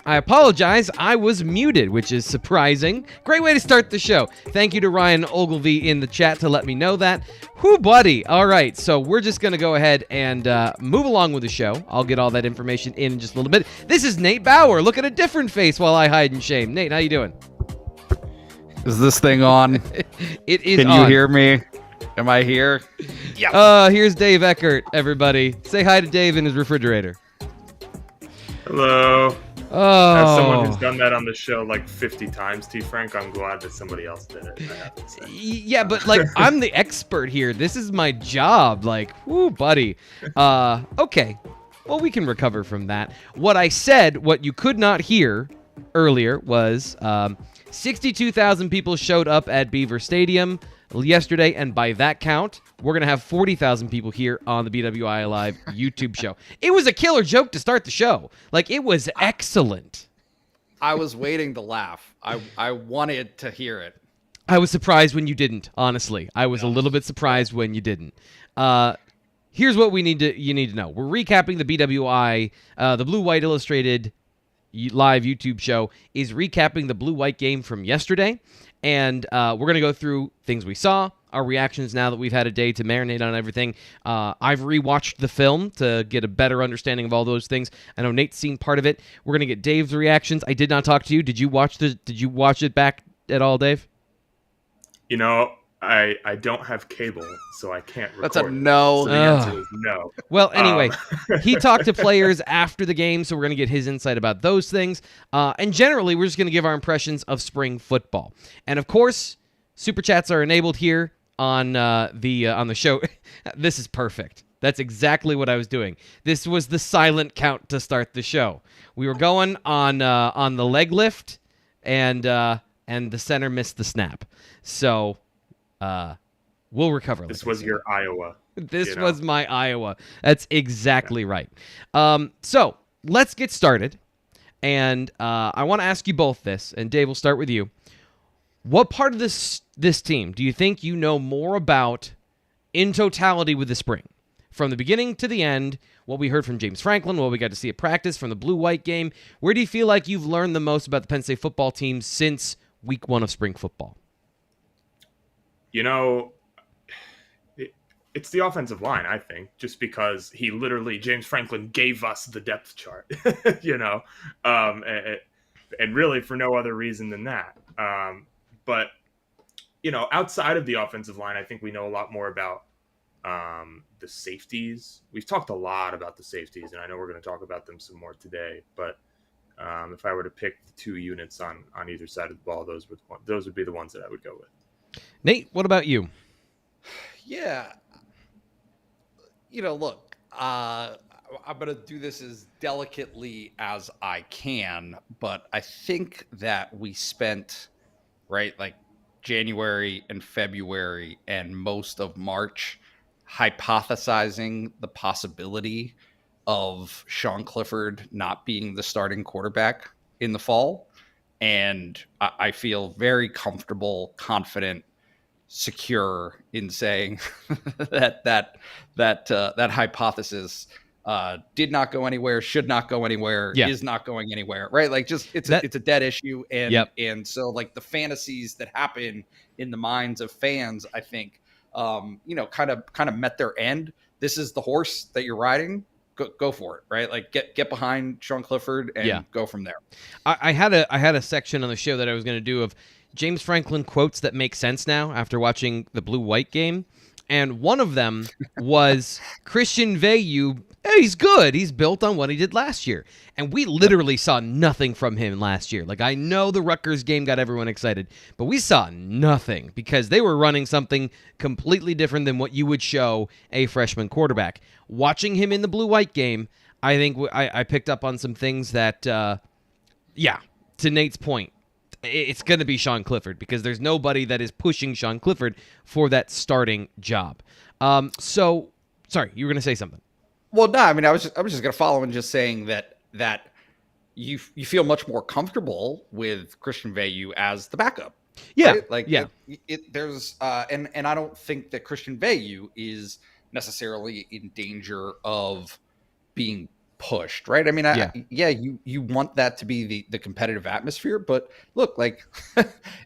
I apologize, I was muted, which is surprising. Great way to start the show. Thank you to Ryan Ogilvy in the chat to let me know that. Whew, buddy. All right, so we're just going to go ahead and move along with the show. I'll get all that information in just a little bit. This is Nate Bauer. Look at a different face while I hide in shame. Nate, how you doing? Is this thing on? It is Can on. you hear me? Am I here? Yeah. Here's Dave Eckert, everybody. Say hi to Dave in his refrigerator. Hello. Oh. As someone who's done that on the show like 50 times, T. Frank, I'm glad that somebody else did it. I have to say. Yeah, but like I'm the expert here. This is my job. Like, whoo, buddy. Okay. Well, we can recover from that. What I said, what you could not hear earlier was 62,000 people showed up at Beaver Stadium yesterday, and by that count, we're going to have 40,000 people here on the BWI Live YouTube show. It was a killer joke to start the show. Like, it was excellent. I was waiting to laugh. I wanted to hear it. I was surprised when you didn't, honestly. I was a little bit surprised when you didn't. Here's what you need to know. We're recapping the BWI, the Blue-White Illustrated live YouTube show is recapping the Blue-White game from yesterday. And we're going to go through things we saw, our reactions now that we've had a day to marinate on everything. I've rewatched the film to get a better understanding of all those things. I know Nate's seen part of it. We're going to get Dave's reactions. I did not talk to you. Did you watch it back at all, Dave? You know, I don't have cable, so I can't record. That's a no. So the answer is no. Well, anyway, he talked to players after the game, so we're going to get his insight about those things. And generally, we're just going to give our impressions of spring football. And of course, super chats are enabled here on the show. This is perfect. That's exactly what I was doing. This was the silent count to start the show. We were going on the leg lift, and the center missed the snap. So we'll recover. This was your Iowa. This was my Iowa. That's exactly right. So let's get started. And I want to ask you both this, and Dave, we'll start with you. What part of this team do you think you know more about in totality with the spring? From the beginning to the end, what we heard from James Franklin, what we got to see at practice from the Blue-White game, where do you feel like you've learned the most about the Penn State football team since week 1 of spring football? You know, it's the offensive line, I think, just because James Franklin gave us the depth chart, and really for no other reason than that. But, outside of the offensive line, I think we know a lot more about the safeties. We've talked a lot about the safeties, and I know we're going to talk about them some more today. But if I were to pick the 2 units on either side of the ball, those would be the ones that I would go with. Nate, what about you? Yeah. Look, I'm going to do this as delicately as I can, but I think that we spent, January and February and most of March hypothesizing the possibility of Sean Clifford not being the starting quarterback in the fall. And I feel very comfortable, confident, secure in saying that hypothesis did not go anywhere, should not go anywhere, is not going anywhere, right? It's a dead issue, and so the fantasies that happen in the minds of fans, I think, kind of met their end this is the horse that you're riding, go for it, right? Like get behind Sean Clifford and go from there. I had a section on the show that I was going to do of James Franklin quotes that make sense now after watching the Blue-White game. And one of them was Christian Veilleux. He's good. He's built on what he did last year. And we literally saw nothing from him last year. Like, I know the Rutgers game got everyone excited, but we saw nothing because they were running something completely different than what you would show a freshman quarterback. Watching him in the Blue-White game, I think I picked up on some things that, to Nate's point, it's going to be Sean Clifford because there's nobody that is pushing Sean Clifford for that starting job. So, sorry, you were going to say something. Well, no, I mean, I was just going to follow and just saying that you feel much more comfortable with Christian Veilleux as the backup. Yeah, right? Like yeah. There's and I don't think that Christian Veilleux is necessarily in danger of being pushed, right? I mean, you want that to be the competitive atmosphere, but look, like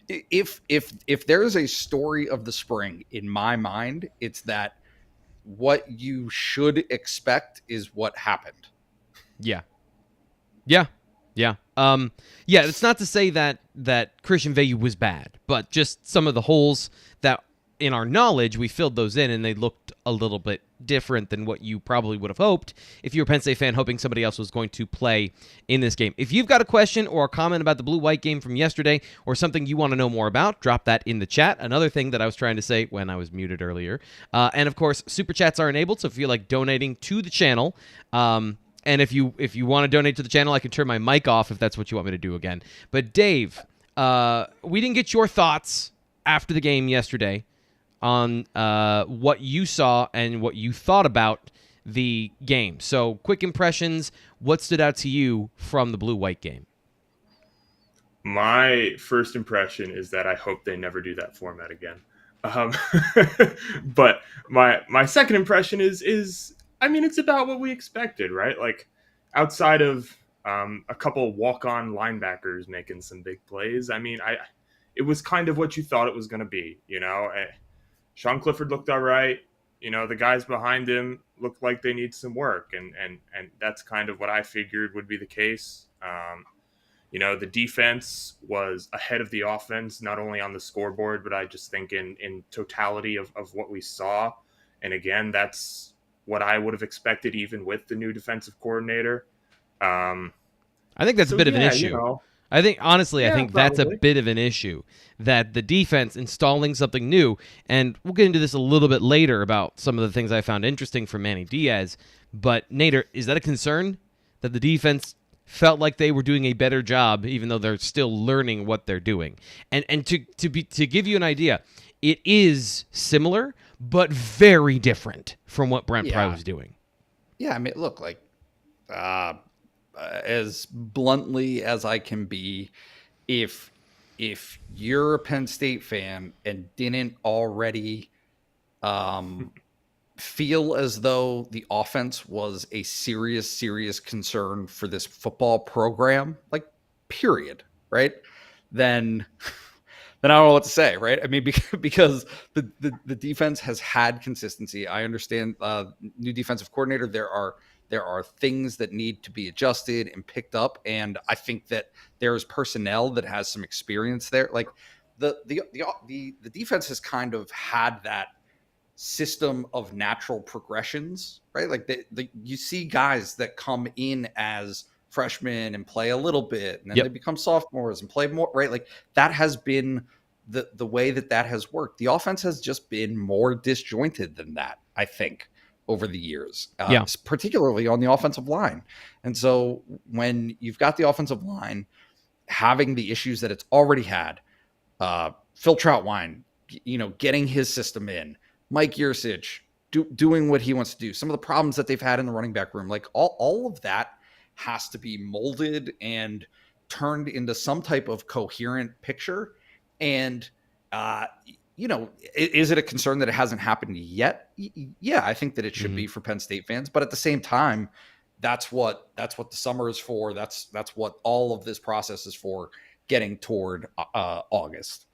if there is a story of the spring in my mind, it's that what you should expect is what happened. Yeah. It's not to say that Christian Veilleux was bad, but just some of the holes that in our knowledge, we filled those in, and they looked a little bit different than what you probably would have hoped if you were a Penn State fan hoping somebody else was going to play in this game. If you've got a question or a comment about the Blue-White game from yesterday or something you want to know more about, drop that in the chat. Another thing that I was trying to say when I was muted earlier. And, of course, Super Chats are enabled, so if you like donating to the channel, and if you want to donate to the channel, I can turn my mic off if that's what you want me to do again. But, Dave, we didn't get your thoughts after the game yesterday on what you saw and what you thought about the game. So, quick impressions. What stood out to you from the Blue-White game? My first impression is that I hope they never do that format again. But my second impression is I mean, it's about what we expected, right? Like, outside of a couple walk-on linebackers making some big plays, I mean, it was kind of what you thought it was going to be, you know? Sean Clifford looked all right. You know, the guys behind him looked like they need some work, and that's kind of what I figured would be the case. You know, the defense was ahead of the offense, not only on the scoreboard, but I just think in totality of what we saw. And again, that's what I would have expected even with the new defensive coordinator. I think that's a bit of an issue. You know, I think, honestly, I think that's a probably. bit of an issue, that the defense installing something new, and we'll get into this a little bit later about some of the things I found interesting from Manny Diaz, but Nader, is that a concern that the defense felt like they were doing a better job even though they're still learning what they're doing? And to give you an idea, it is similar, but very different from what Brent Pry was doing. Yeah, I mean, look, like, as bluntly as I can be, if you're a Penn State fan and didn't already feel as though the offense was a serious concern for this football program, like, period, right? Then I don't know what to say, right? I mean, because the defense has had consistency. I understand new defensive coordinator. There are things that need to be adjusted and picked up, and I think that there is personnel that has some experience there. Like the defense has kind of had that system of natural progressions, right? Like you see guys that come in as freshmen and play a little bit, and then they become sophomores and play more, right? Like that has been the way that has worked. The offense has just been more disjointed than that, I think, over the years, particularly on the offensive line. And so when you've got the offensive line having the issues that it's already had, Phil Troutwine, you know, getting his system in, Mike Yurcich doing what he wants to do, some of the problems that they've had in the running back room, like all of that has to be molded and turned into some type of coherent picture. And, you know, is it a concern that it hasn't happened yet? Yeah, I think that it should be for Penn State fans. But at the same time, that's what the summer is for. That's what all of this process is for. getting toward August.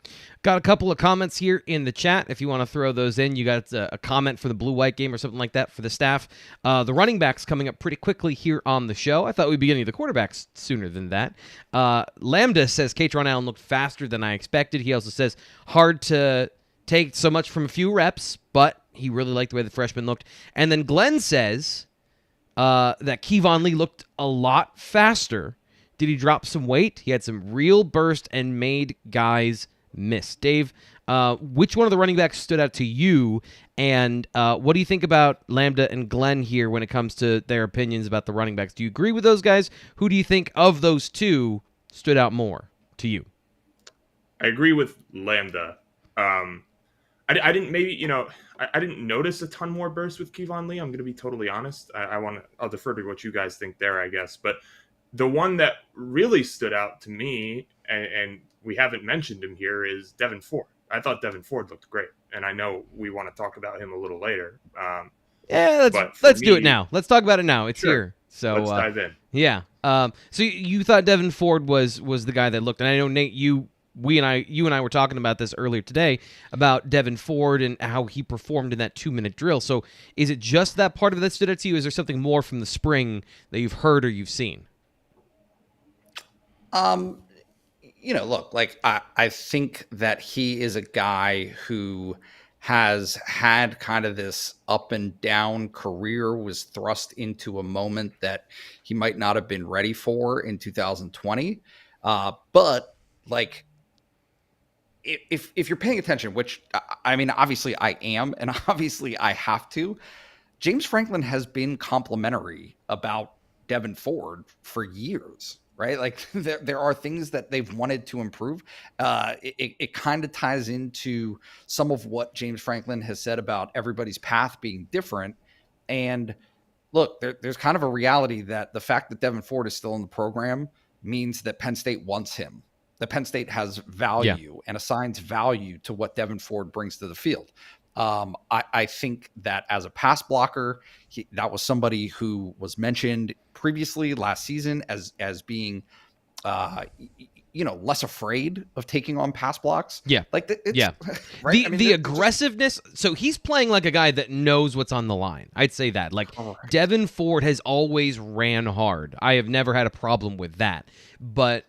Got a couple of comments here in the chat. If you want to throw those in, you got a comment for the Blue-White game or something like that for the staff. The running backs coming up pretty quickly here on the show. I thought we'd be getting to the quarterbacks sooner than that. Lambda says Katron Allen looked faster than I expected. He also says hard to take so much from a few reps, but he really liked the way the freshman looked. And then Glenn says that Kevon Lee looked a lot faster. Did he drop some weight? He had some real burst and made guys miss. Dave, which one of the running backs stood out to you, and what do you think about Lambda and Glenn here when it comes to their opinions about the running backs? Do you agree with those guys? Who do you think of those two stood out more to you? I agree with Lambda. I didn't I didn't notice a ton more burst with Kevon Lee. I'm going to be totally honest. I'll defer to what you guys think there, I guess. But the one that really stood out to me, and we haven't mentioned him here, is Devin Ford. I thought Devin Ford looked great, and I know we want to talk about him a little later. Let's do it now. Let's talk about it now. It's here. So let's dive in. Yeah. So you thought Devin Ford was the guy that looked, and I know Nate, you and I were talking about this earlier today about Devin Ford and how he performed in that 2-minute drill. So is it just that part of it that stood out to you? Is there something more from the spring that you've heard or you've seen? Look, like I think that he is a guy who has had kind of this up and down career, was thrust into a moment that he might not have been ready for in 2020. But like, if you're paying attention, which I mean, obviously I am, and obviously I have to, James Franklin has been complimentary about Devin Ford for years. Right? Like there are things that they've wanted to improve. It kind of ties into some of what James Franklin has said about everybody's path being different. And look, there's kind of a reality that the fact that Devin Ford is still in the program means that Penn State wants him. That Penn State has value and assigns value to what Devin Ford brings to the field. I think that as a pass blocker, that was somebody who was mentioned previously last season as being, less afraid of taking on pass blocks. Yeah. Like, right? The aggressiveness. So he's playing like a guy that knows what's on the line. I'd say that. Like, Devin Ford has always ran hard. I have never had a problem with that. But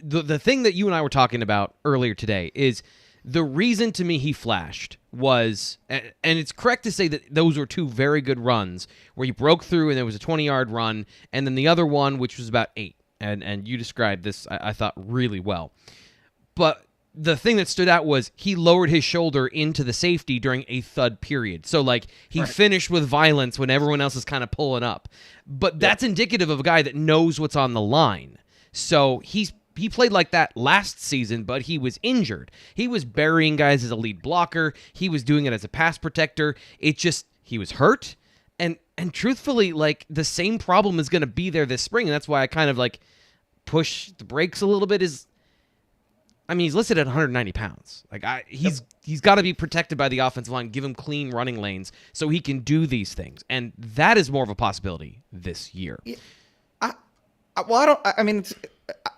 the thing that you and I were talking about earlier today is the reason to me he flashed was, and it's correct to say that those were two very good runs where he broke through and there was a 20-yard run, and then the other one, which was about 8. And you described this, I thought, really well. But the thing that stood out was he lowered his shoulder into the safety during a thud period. So, like, he finished with violence when everyone else is kind of pulling up. But that's indicative of a guy that knows what's on the line. So he played like that last season, but he was injured. He was burying guys as a lead blocker. He was doing it as a pass protector. He was hurt. And truthfully, like, the same problem is going to be there this spring. And that's why I kind of, like, push the brakes a little bit. He's listed at 190 pounds. Like, he's got to be protected by the offensive line, give him clean running lanes so he can do these things. And that is more of a possibility this year. Yeah.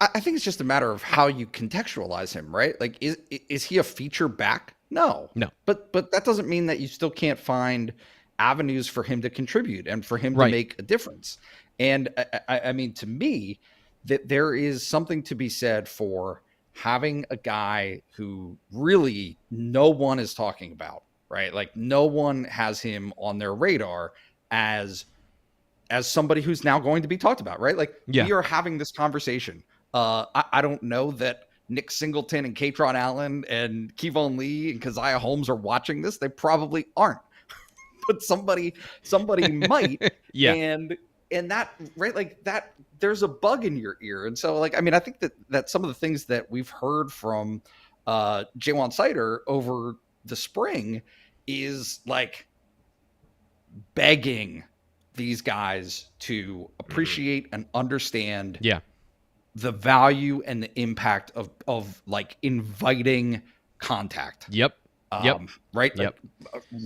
I think it's just a matter of how you contextualize him, right? Like, is he a feature back? No. But that doesn't mean that you still can't find avenues for him to contribute and for him to make a difference. And I mean, to me, that there is something to be said for having a guy who really no one is talking about, right? Like, no one has him on their radar as somebody who's now going to be talked about, right? Like, we are having this conversation. I don't know that Nick Singleton and Katron Allen and Kevon Lee and Keziah Holmes are watching this. They probably aren't, but somebody might. And that, right? Like, that, there's a bug in your ear. And so, like, I mean, I think that some of the things that we've heard from Jaywan Sider over the spring is like begging these guys to appreciate and understand the value and the impact of like inviting contact. Right. Like,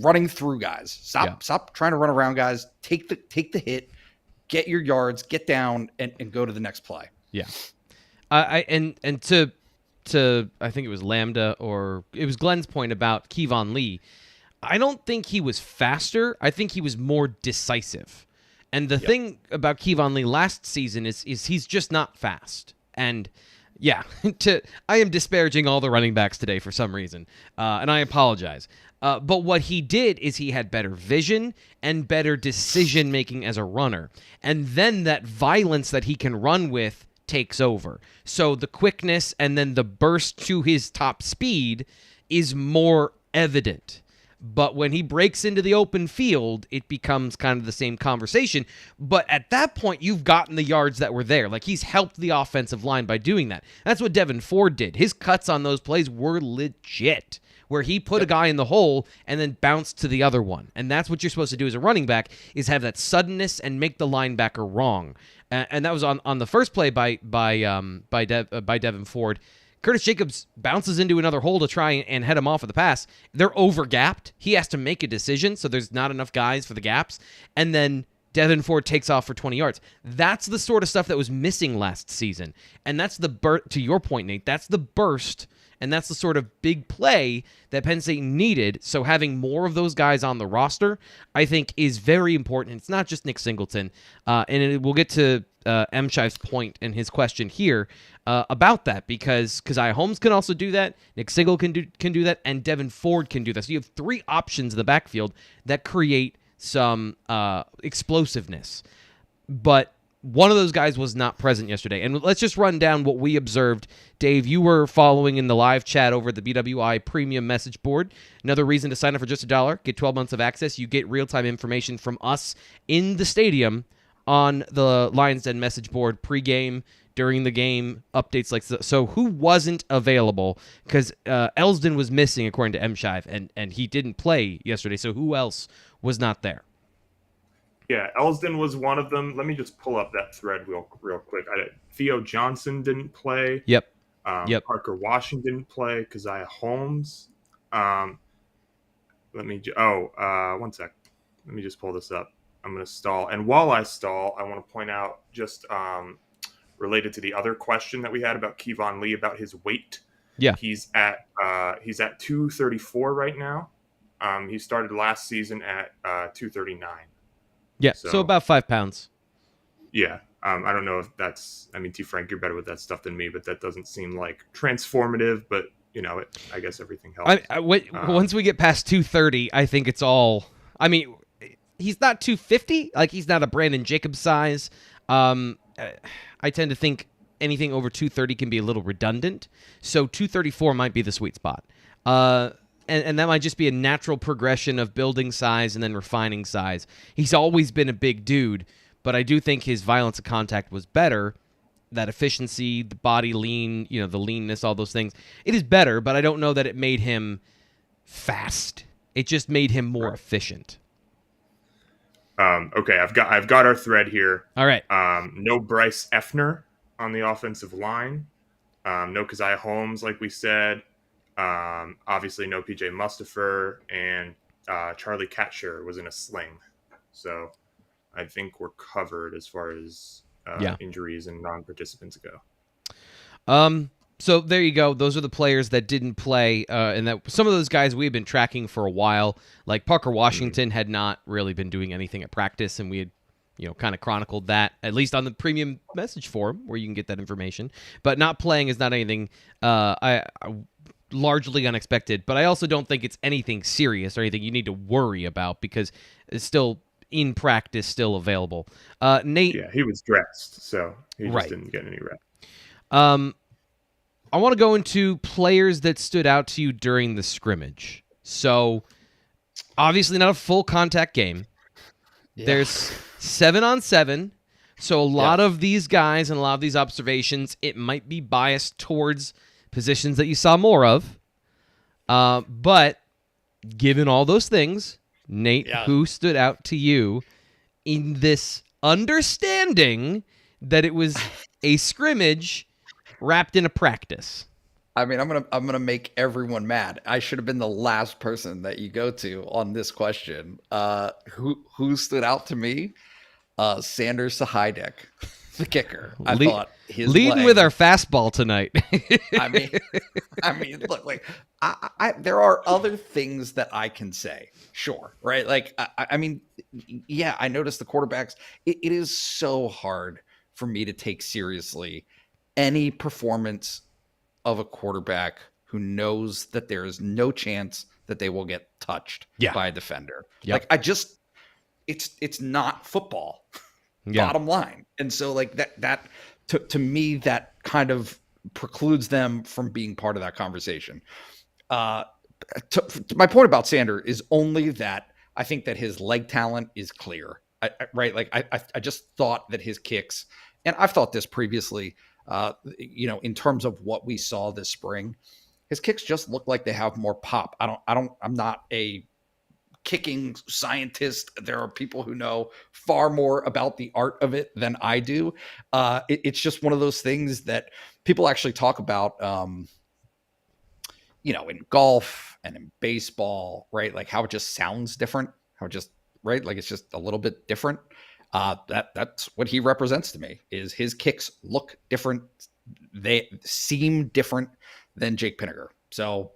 running through guys. Stop trying to run around guys. Take the hit, get your yards, get down and go to the next play. And to I think it was Lambda or it was Glenn's point about Kevon Lee. I don't think he was faster. I think he was more decisive. And the thing about Kevon Lee last season is he's just not fast. And yeah, I am disparaging all the running backs today for some reason, and I apologize. But what he did is he had better vision and better decision making as a runner, and then that violence that he can run with takes over. So the quickness and then the burst to his top speed is more evident. But when he breaks into the open field, it becomes kind of the same conversation. But at that point, you've gotten the yards that were there. Like, he's helped the offensive line by doing that. That's what Devin Ford did. His cuts on those plays were legit, where he put a guy in the hole and then bounced to the other one. And that's what you're supposed to do as a running back, is have that suddenness and make the linebacker wrong. And that was on the first play by Devin Ford. Curtis Jacobs bounces into another hole to try and head him off of the pass. They're over-gapped. He has to make a decision, so there's not enough guys for the gaps. And then Devin Ford takes off for 20 yards. That's the sort of stuff that was missing last season. And that's to your point, Nate, that's the burst, and that's the sort of big play that Penn State needed. So having more of those guys on the roster, I think, is very important. It's not just Nick Singleton. We'll get to M. Shive's point and his question here about that, because Keziah Holmes can also do that, Nick Singleton can do that, and Devin Ford can do that. So you have three options in the backfield that create some explosiveness. But one of those guys was not present yesterday. And let's just run down what we observed. Dave, you were following in the live chat over at the BWI premium message board. Another reason to sign up for just $1. Get 12 months of access. You get real-time information from us in the stadium on the Lions Den message board pregame, during the game, updates like so. Who wasn't available? Because Elsdon was missing, according to M. Shive, and he didn't play yesterday. So who else was not there? Yeah, Elsdon was one of them. Let me just pull up that thread real quick. Theo Johnson didn't play. Yep. Parker Washington didn't play. Keziah Holmes. One sec. Let me just pull this up. I'm going to stall. And while I stall, I want to point out just related to the other question that we had about Kevon Lee, about his weight. Yeah. He's at 234 right now. He started last season at 239. Yeah, so about 5 pounds. Yeah. I don't know if that's, T. Frank, you're better with that stuff than me, but that doesn't seem like transformative, but I guess everything helps. Once we get past 230, I think it's all, he's not 250, like he's not a Brandon Jacobs size. I tend to think anything over 230 can be a little redundant, so 234 might be the sweet spot. And that might just be a natural progression of building size and then refining size. He's always been a big dude, but I do think his violence of contact was better. That efficiency, the body lean, the leanness, all those things. It is better, but I don't know that it made him fast. It just made him more efficient. Okay, I've got our thread here. All right. No Bryce Effner on the offensive line. No Keziah Holmes, like we said. Obviously, no PJ Mustipher, and Charlie Katscher was in a sling. So I think we're covered as far as injuries and non-participants go. So there you go. Those are the players that didn't play, and that some of those guys we've been tracking for a while. Like Parker Washington had not really been doing anything at practice, and we had kind of chronicled that, at least on the premium message forum where you can get that information. But not playing is not anything largely unexpected, but I also don't think it's anything serious or anything you need to worry about, because it's still in practice, still available. Nate, yeah, he was dressed, so he just didn't get any rep. I want to go into players that stood out to you during the scrimmage. So obviously not a full contact game. Yeah. There's 7-on-7. So a lot of these guys and a lot of these observations, it might be biased towards positions that you saw more of. But given all those things, Nate, who stood out to you in this understanding that it was a scrimmage wrapped in a practice? I'm gonna make everyone mad. I should have been the last person that you go to on this question. Who stood out to me? Sanders Sahydek. the kicker. I Le- thought his leading leg, with our fastball tonight. I mean, look, like there are other things that I can say, sure, right? Like, I mean, yeah, I noticed the quarterbacks. It is so hard for me to take seriously any performance of a quarterback who knows that there is no chance that they will get touched by a defender. Yep. Like, it's not football. Bottom line. And so like that to me, that kind of precludes them from being part of that conversation. My point about Sander is only that I think that his leg talent is clear, right? Like I just thought that his kicks, and I've thought this previously, in terms of what we saw this spring, his kicks just look like they have more pop. I'm not a kicking scientist. There are people who know far more about the art of it than I do. It's just one of those things that people actually talk about, in golf and in baseball, right? Like how it just sounds different, right? Like it's just a little bit different. That's what he represents to me, is his kicks look different. They seem different than Jake Pinniger. So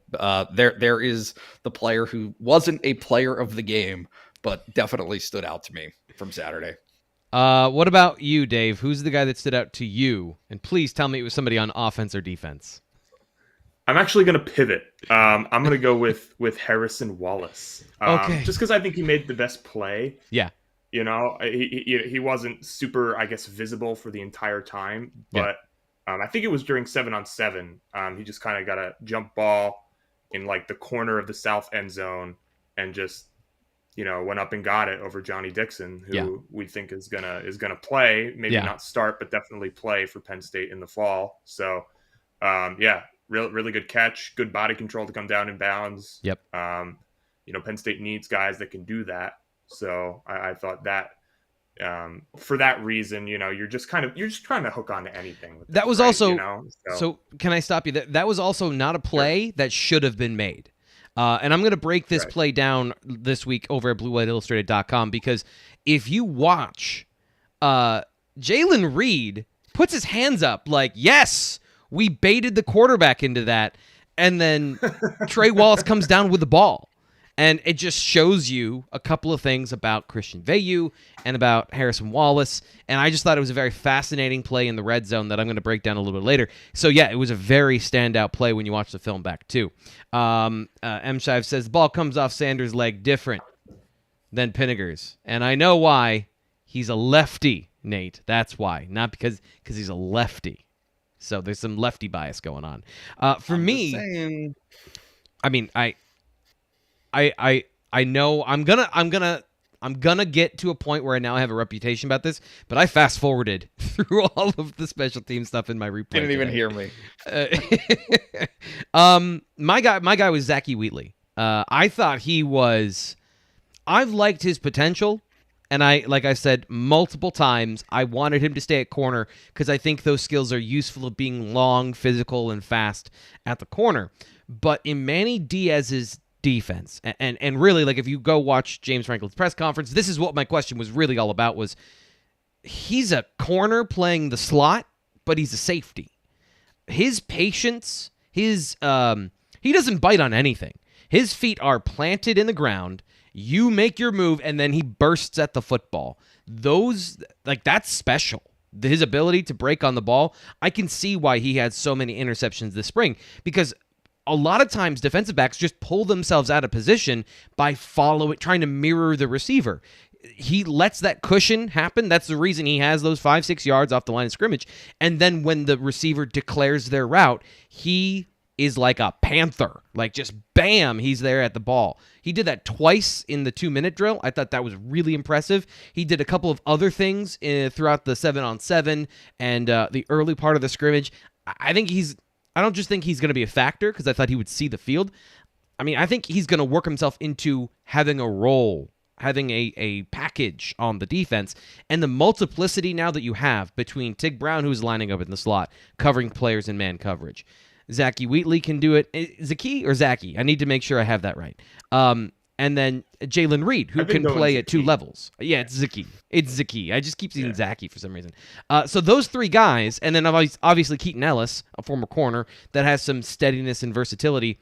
there is the player who wasn't a player of the game, but definitely stood out to me from Saturday. What about you, Dave? Who's the guy that stood out to you? And please tell me it was somebody on offense or defense. I'm actually going to pivot. I'm going to go with Harrison Wallace. Okay. Just because I think he made the best play. Yeah. He wasn't super, I guess, visible for the entire time, but I think it was during 7-on-7. He just kind of got a jump ball in like the corner of the south end zone and just, went up and got it over Johnny Dixon, who we think is gonna play, maybe not start, but definitely play for Penn State in the fall. So, really good catch, good body control to come down in bounds. Yep. Penn State needs guys that can do that. So I thought that. For that reason, you're just trying to hook on to anything. With that was right? also so. Can I stop you? That was also not a play that should have been made. And I'm going to break this play down this week over at BlueWhiteIllustrated.com, because if you watch, Jalen Reed puts his hands up like, yes, we baited the quarterback into that, and then Trey Wallace comes down with the ball. And it just shows you a couple of things about Christian Veilleux and about Harrison Wallace. And I just thought it was a very fascinating play in the red zone that I'm going to break down a little bit later. So, yeah, it was a very standout play when you watch the film back, too. M. Shive says, the ball comes off Sanders' leg different than Pinniger's. And I know why. He's a lefty, Nate. That's why. Not because he's a lefty. So there's some lefty bias going on. For me, I mean, I know I'm gonna get to a point where I now have a reputation about this, but I fast forwarded through all of the special team stuff in my replay. Didn't even hear me. My guy was Zachy Wheatley. I thought I've liked his potential, and like I said multiple times, I wanted him to stay at corner because I think those skills are useful of being long, physical, and fast at the corner. But in Manny Diaz's defense, and really, like, if you go watch James Franklin's press conference, this is what my question was really all about, was he's a corner playing the slot, but he's a safety. His patience, he doesn't bite on anything. His feet are planted in the ground. You make your move, and then he bursts at the football. That's special. His ability to break on the ball, I can see why he had so many interceptions this spring, because a lot of times defensive backs just pull themselves out of position by trying to mirror the receiver. He lets that cushion happen. That's the reason he has those 5-6 yards off the line of scrimmage. And then when the receiver declares their route, he is like a panther. Like, just bam, he's there at the ball. He did that twice in the 2-minute drill. I thought that was really impressive. He did a couple of other things throughout the 7-on-7 and the early part of the scrimmage. I don't just think he's going to be a factor because I thought he would see the field. I mean, I think he's going to work himself into having a role, having a package on the defense, and the multiplicity now that you have between Tig Brown, who's lining up in the slot, covering players in man coverage. Zachy Wheatley can do it. Zachy or Zachy? I need to make sure I have that right. and then Jalen Reed, who I've been can going play at 2 Zaki. levels. Yeah, it's Zaki. It's Zaki. I just keep seeing Zaki for some reason. So those 3 guys, and then obviously Keaton Ellis, a former corner that has some steadiness and versatility.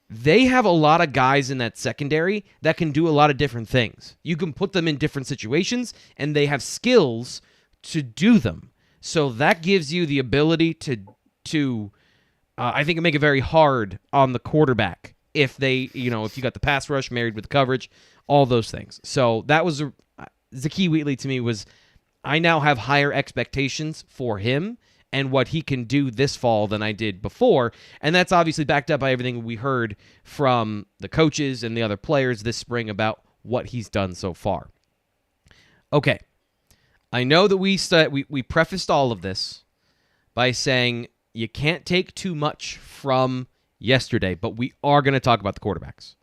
They have a lot of guys in that secondary that can do a lot of different things. You can put them in different situations, and they have skills to do them. So that gives you the ability to I think, make it very hard on the quarterback if they, if you got the pass rush married with coverage, all those things. So that was Zaki Wheatley to me was, I now have higher expectations for him and what he can do this fall than I did before. And that's obviously backed up by everything we heard from the coaches and the other players this spring about what he's done so far. Okay. I know that we prefaced all of this by saying you can't take too much from yesterday, but we are going to talk about the quarterbacks.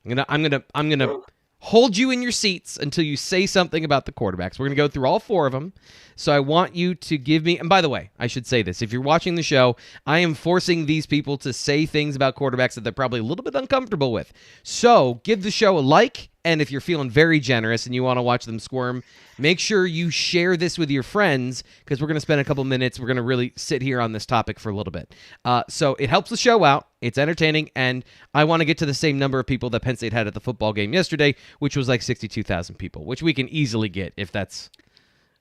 I'm gonna hold you in your seats until you say something about the quarterbacks. We're going to go through all 4 of them. So I want you to give me, and by the way, I should say this. If you're watching the show, I am forcing these people to say things about quarterbacks that they're probably a little bit uncomfortable with. So give the show a like, and if you're feeling very generous and you want to watch them squirm, make sure you share this with your friends, because we're going to spend a couple minutes. We're going to really sit here on this topic for a little bit. So it helps the show out. It's entertaining, and I want to get to the same number of people that Penn State had at the football game yesterday, which was like 62,000 people, which we can easily get if that's...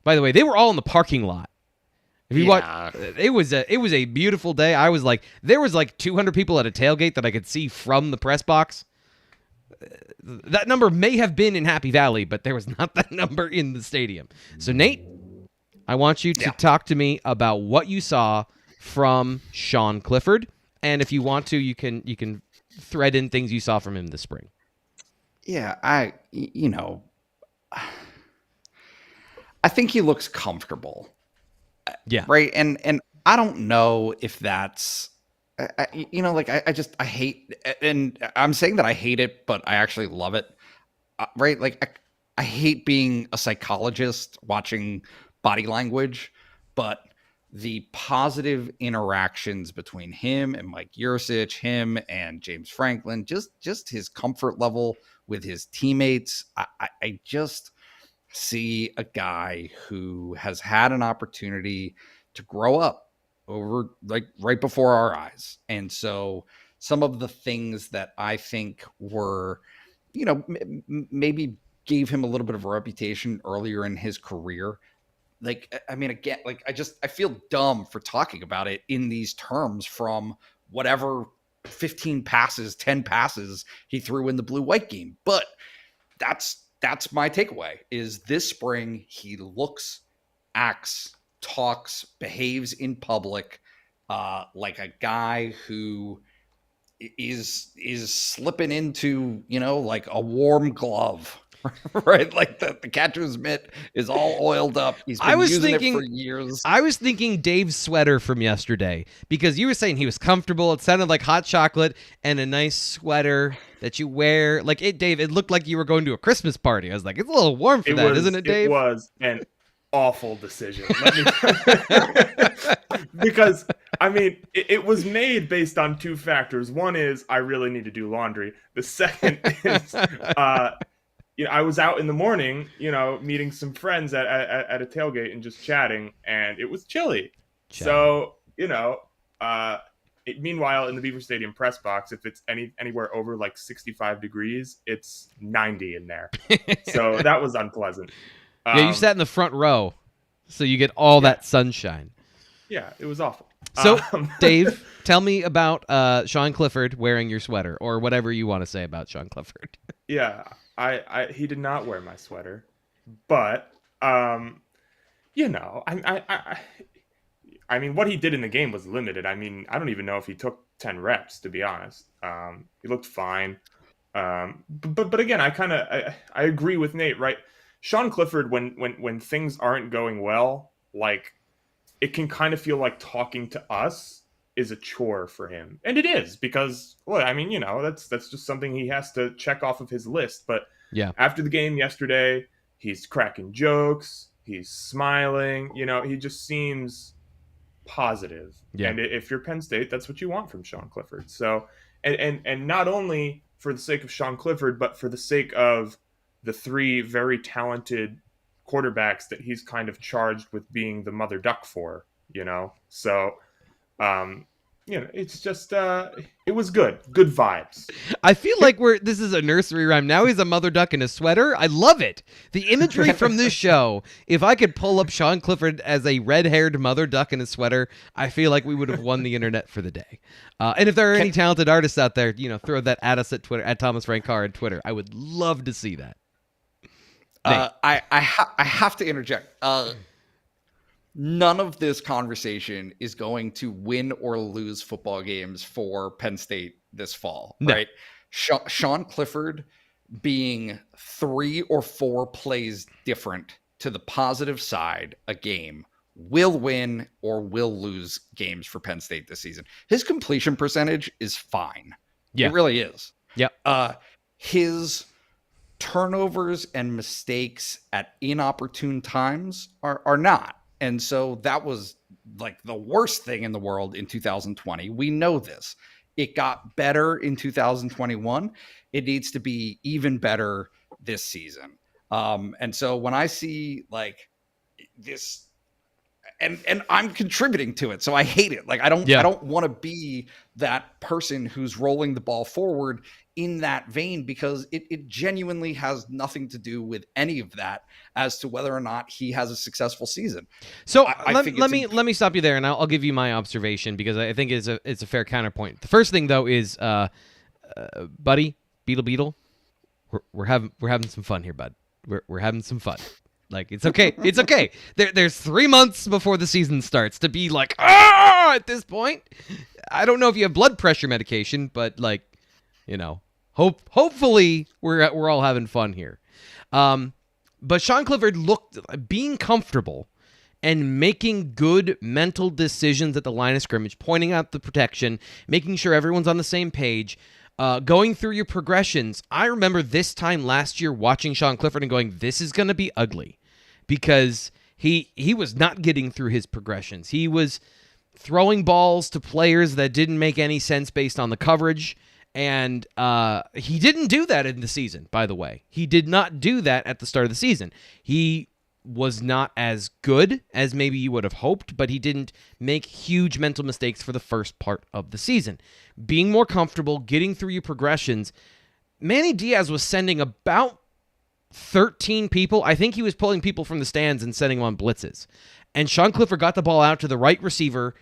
By the way, they were all in the parking lot. If you watch, it was a beautiful day. I was like, there was like 200 people at a tailgate that I could see from the press box. That number may have been in Happy Valley, but there was not that number in the stadium. So Nate, I want you to talk to me about what you saw from Sean Clifford, and if you want to, you can thread in things you saw from him this spring. Yeah, I think he looks comfortable. Yeah. Right. And I don't know if that's, I hate, and I'm saying that I hate it, but I actually love it. Right. Like I hate being a psychologist watching body language, but the positive interactions between him and Mike Yurcich, him and James Franklin, just his comfort level with his teammates. I just see a guy who has had an opportunity to grow up over like right before our eyes. And so some of the things that I think were, maybe gave him a little bit of a reputation earlier in his career. Like, I mean, again, like I feel dumb for talking about it in these terms from whatever 15 passes, 10 passes he threw in the Blue-White game. But that's my takeaway is this spring, he looks, acts, talks, behaves in public like a guy who is slipping into, like a warm glove, right? Like the catcher's mitt is all oiled up. He's been using it for years. I was thinking Dave's sweater from yesterday, because you were saying he was comfortable. It sounded like hot chocolate and a nice sweater that you wear. Like Dave, it looked like you were going to a Christmas party. I was like, it's a little warm for that, isn't it, Dave? It was an awful decision. Because, I mean, it was made based on 2 factors. One is I really need to do laundry. The second is... I was out in the morning, meeting some friends at a tailgate and just chatting, and it was chilly. So, meanwhile, in the Beaver Stadium press box, if it's anywhere over like 65 degrees, it's 90 in there. So that was unpleasant. Yeah, you sat in the front row, so you get all that sunshine. Yeah, it was awful. So, Dave, tell me about Sean Clifford wearing your sweater, or whatever you want to say about Sean Clifford. Yeah, he did not wear my sweater, but I mean, what he did in the game was limited. I mean, I don't even know if he took 10 reps, to be honest. He looked fine. But again, I agree with Nate, right? Sean Clifford, when things aren't going well, like, it can kind of feel like talking to us is a chore for him. And it is, because, well, I mean, that's just something he has to check off of his list. But yeah, after the game yesterday, he's cracking jokes, he's smiling, he just seems positive. Yeah. And if you're Penn State, that's what you want from Sean Clifford. So, and not only for the sake of Sean Clifford, but for the sake of the three very talented quarterbacks that he's kind of charged with being the mother duck for, So, it's just, it was good vibes. I feel like this is a nursery rhyme. Now he's a mother duck in a sweater. I love it. The imagery from this show, if I could pull up Sean Clifford as a red-haired mother duck in a sweater, I feel like we would have won the internet for the day. And if there are any talented artists out there, throw that at us at Twitter, at Thomas Frank Carr on Twitter. I would love to see that. I have to interject. None of this conversation is going to win or lose football games for Penn State this fall, right? Sean Clifford being 3 or 4 plays different to the positive side a game will win or will lose games for Penn State this season. His completion percentage is fine. Yeah. It really is. Yep. His turnovers and mistakes at inopportune times are not. And so that was like the worst thing in the world in 2020. We know this. It got better in 2021. It needs to be even better this season. And so when I see like this, and I'm contributing to it, so I hate it. Like I don't want to be that person who's rolling the ball forward in that vein, because it genuinely has nothing to do with any of that as to whether or not he has a succccessful season. So let me stop you there, and I'll give you my observation, because I think it's a fair counterpoint. The first thing though is, buddy, Beetle, we're having some fun here, bud. We're having some fun. Like, it's okay. It's okay. There's 3 months before the season starts to be like, at this point. I don't know if you have blood pressure medication, but like, hopefully we're all having fun here. But Sean Clifford being comfortable and making good mental decisions at the line of scrimmage, pointing out the protection, making sure everyone's on the same page, going through your progressions. I remember this time last year watching Sean Clifford and going, this is going to be ugly, because he was not getting through his progressions. He was throwing balls to players that didn't make any sense based on the coverage. And he didn't do that in the season, by the way. He did not do that at the start of the season. He was not as good as maybe you would have hoped, but he didn't make huge mental mistakes for the first part of the season. Being more comfortable, getting through your progressions. Manny Diaz was sending about 13 people. I think he was pulling people from the stands and sending them on blitzes. And Sean Clifford got the ball out to the right receiver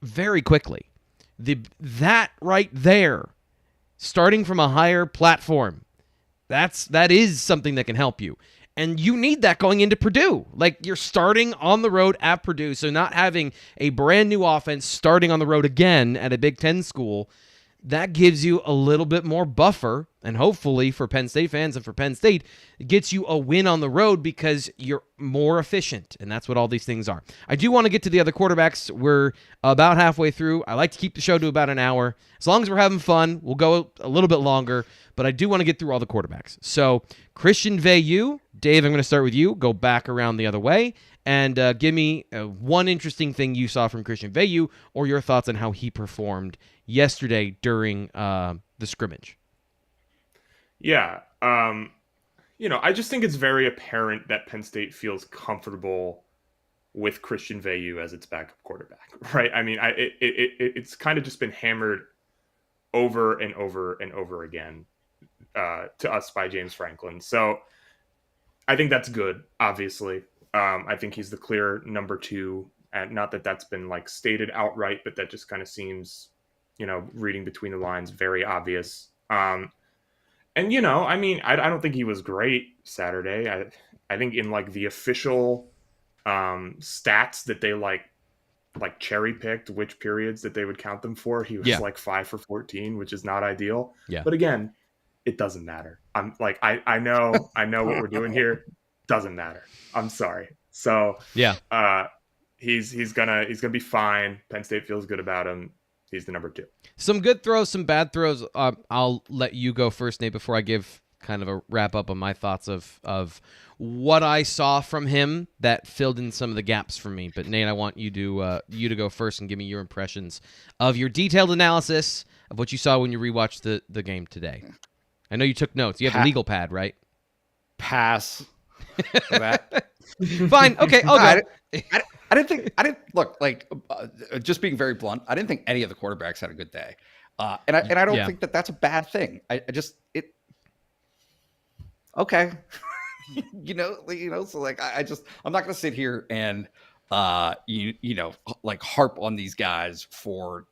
very quickly. That right there, starting from a higher platform, that is something that can help you. And you need that going into Purdue. Like, you're starting on the road at Purdue, so not having a brand new offense starting on the road again at a Big Ten school, that gives you a little bit more buffer, and hopefully for Penn State fans and for Penn State, it gets you a win on the road because you're more efficient, and that's what all these things are. I do want to get to the other quarterbacks. We're about halfway through. I like to keep the show to about an hour. As long as we're having fun, we'll go a little bit longer, but I do want to get through all the quarterbacks. So, Christian Veilleux, Dave, I'm going to start with you. Go back around the other way, and give me one interesting thing you saw from Christian Veilleux, or your thoughts on how he performed yesterday during the scrimmage. Yeah. I just think it's very apparent that Penn State feels comfortable with Christian Veilleux as its backup quarterback, right? I mean, it's kind of just been hammered over and over and over again to us by James Franklin. So I think that's good, obviously. I think he's the clear number 2, and not that that's been like stated outright, but that just kind of seems, reading between the lines, very obvious. And, I mean, I don't think he was great Saturday. I think in like the official stats that they like cherry picked which periods that they would count them for, he was like 5 for 14, which is not ideal. Yeah. But again, it doesn't matter. I'm like, I know what we're doing here. Doesn't matter. I'm sorry. So yeah, he's gonna be fine. Penn State feels good about him. He's the number 2. Some good throws, some bad throws. I'll let you go first, Nate, before I give kind of a wrap up on my thoughts of what I saw from him that filled in some of the gaps for me. But Nate, I want you to go first and give me your impressions of your detailed analysis of what you saw when you rewatched the game today. I know you took notes. You have a legal pad, right? Pass. For that. Fine. Okay, I'll go. I didn't look, like, just being very blunt, I didn't think any of the quarterbacks had a good day. And I don't think that that's a bad thing. Okay. So like, I'm not going to sit here and, like harp on these guys for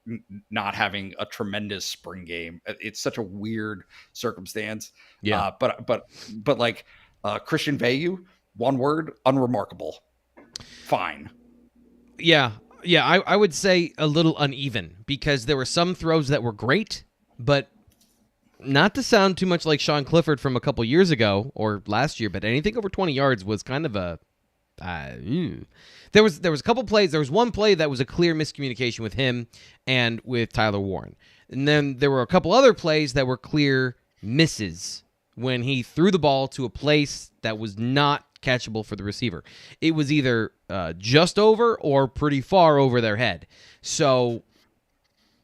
not having a tremendous spring game. It's such a weird circumstance. Yeah. But like, Christian Veilleux, one word, unremarkable. Fine. Yeah. I would say a little uneven because there were some throws that were great, but not to sound too much like Sean Clifford from a couple years ago or last year, but anything over 20 yards was kind of a. There was a couple plays. There was one play that was a clear miscommunication with him and with Tyler Warren, and then there were a couple other plays that were clear misses when he threw the ball to a place that was not catchable for the receiver. It was either just over or pretty far over their head. So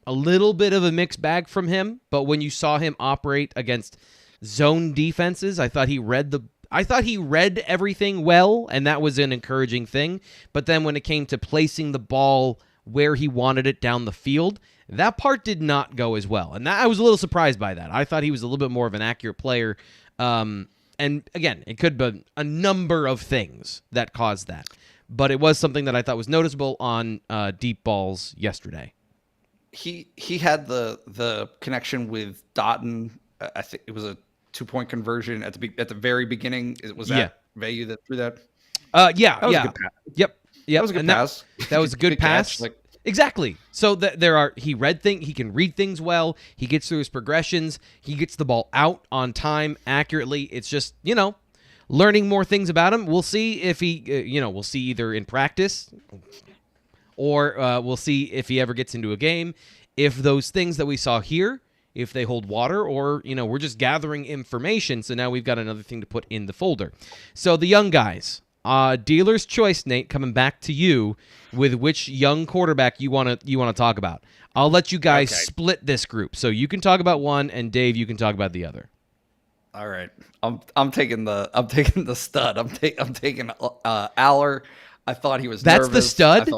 a little bit of a mixed bag from him, but when you saw him operate against zone defenses, I thought he read everything well, and that was an encouraging thing. But then when it came to placing the ball where he wanted it down the field, that part did not go as well. And I was a little surprised by that. I thought he was a little bit more of an accurate player. And again, it could be a number of things that caused that. But it was something that I thought was noticeable on deep balls yesterday. He had the connection with Doughton. I think it was a 2-point conversion at the very beginning. Was that Veilleux that threw that? Yeah. That was a good pass. Yep. That was a good pass. That was a good pass. Catch, exactly. So he can read things well. He gets through his progressions. He gets the ball out on time accurately. It's just, learning more things about him. We'll see if we'll see either in practice or we'll see if he ever gets into a game. If those things that we saw here, if they hold water, or, we're just gathering information. So now we've got another thing to put in the folder. So the young guys, dealer's choice, Nate, coming back to you with which young quarterback you want to talk about. I'll let you guys split this group. So you can talk about one, and Dave, you can talk about the other. All right. I'm taking the stud. I'm taking Aller. I thought he was That's nervous. The stud?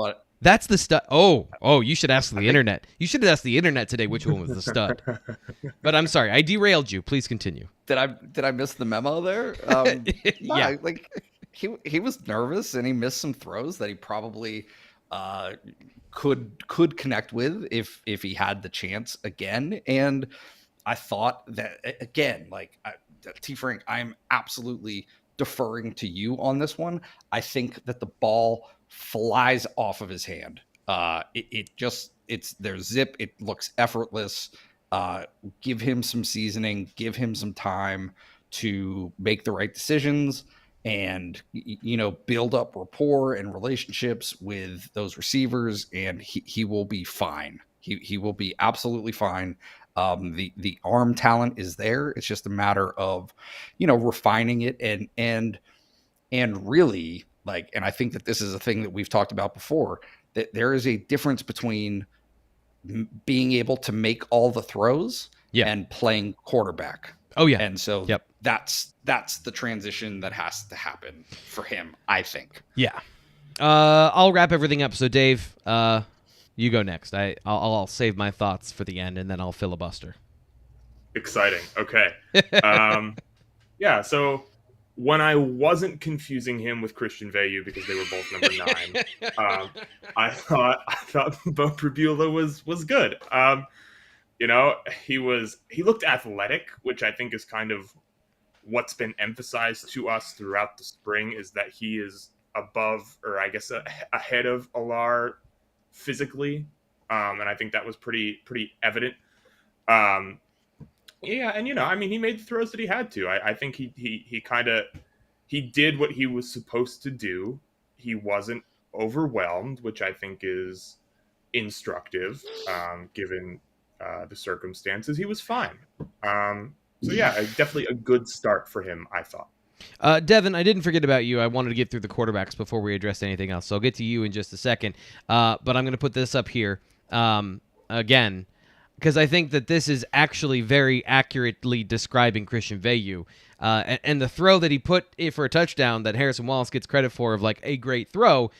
That's the stud. Oh, you should ask the internet. You should have asked the internet today which one was the stud. But I'm sorry, I derailed you. Please continue. Did I miss the memo there? Yeah. Like he was nervous and he missed some throws that he probably could connect with if he had the chance again. And I thought that again, T. Frank, I'm absolutely deferring to you on this one. I think that the ball flies off of his hand. There's zip. It looks effortless. Give him some seasoning, give him some time to make the right decisions and, build up rapport and relationships with those receivers. And he will be fine. He will be absolutely fine. The arm talent is there. It's just a matter of, refining it and really, and I think that this is a thing that we've talked about before, that there is a difference between being able to make all the throws and playing quarterback. Oh yeah. And so that's the transition that has to happen for him, I think. Yeah. I'll wrap everything up. So Dave, you go next. I'll save my thoughts for the end and then I'll filibuster. Exciting. Okay. Yeah. So when I wasn't confusing him with Christian Veilleux because they were both number 9, I thought Bo Pribula was good. He looked athletic, which I think is kind of what's been emphasized to us throughout the spring, is that he is above, or I guess ahead of Alar physically, and I think that was pretty evident. Yeah, and he made the throws that he had to. I think he did what he was supposed to do. He wasn't overwhelmed, which I think is instructive, given the circumstances. He was fine. So yeah, definitely a good start for him, I thought. Devin, I didn't forget about you. I wanted to get through the quarterbacks before we address anything else. So I'll get to you in just a second. But I'm going to put this up here. Again, because I think that this is actually very accurately describing Christian Veilleux. And the throw that he put for a touchdown that Harrison Wallace gets credit for of like a great throw,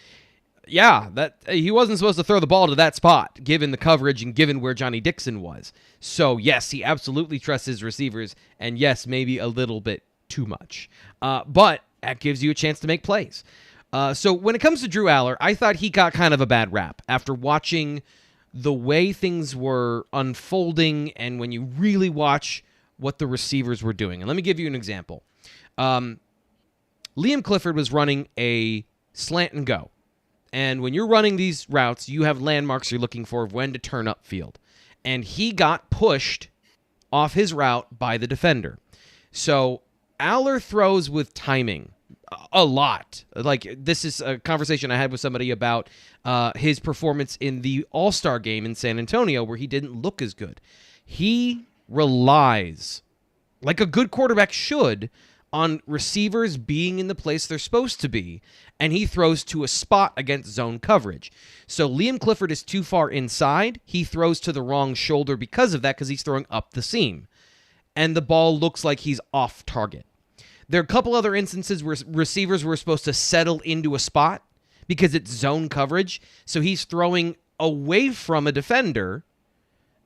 yeah, that he wasn't supposed to throw the ball to that spot, given the coverage and given where Johnny Dixon was. So, yes, he absolutely trusts his receivers, and yes, maybe a little bit too much. But that gives you a chance to make plays. So when it comes to Drew Aller, I thought he got kind of a bad rap after watching the way things were unfolding and when you really watch what the receivers were doing. And let me give you an example. Liam Clifford was running a slant and go. And when you're running these routes, you have landmarks you're looking for of when to turn upfield. And he got pushed off his route by the defender. So Aller throws with timing a lot. Like, this is a conversation I had with somebody about his performance in the All-Star game in San Antonio where he didn't look as good. He relies, like a good quarterback should, on receivers being in the place they're supposed to be, and he throws to a spot against zone coverage. So Liam Clifford is too far inside. He throws to the wrong shoulder because of that, because he's throwing up the seam. And the ball looks like he's off target. There are a couple other instances where receivers were supposed to settle into a spot because it's zone coverage. So he's throwing away from a defender,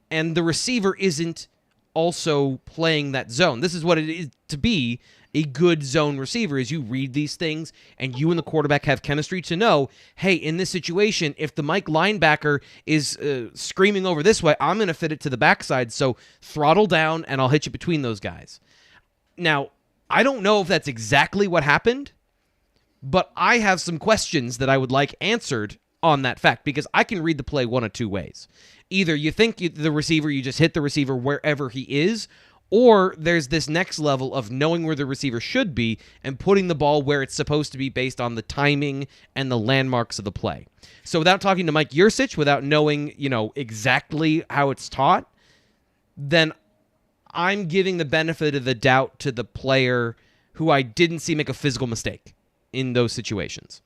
and the receiver isn't also playing that zone. This is what it is to be a good zone receiver, is you read these things and you and the quarterback have chemistry to know, hey, in this situation, if the Mike linebacker is screaming over this way, I'm going to fit it to the backside, so throttle down and I'll hit you between those guys. Now, I don't know if that's exactly what happened, but I have some questions that I would like answered on that fact, because I can read the play one of two ways. Either you think the receiver, you just hit the receiver wherever he is, or there's this next level of knowing where the receiver should be and putting the ball where it's supposed to be based on the timing and the landmarks of the play. So without talking to Mike Yurcich, without knowing, exactly how it's taught, then I'm giving the benefit of the doubt to the player who I didn't see make a physical mistake in those situations.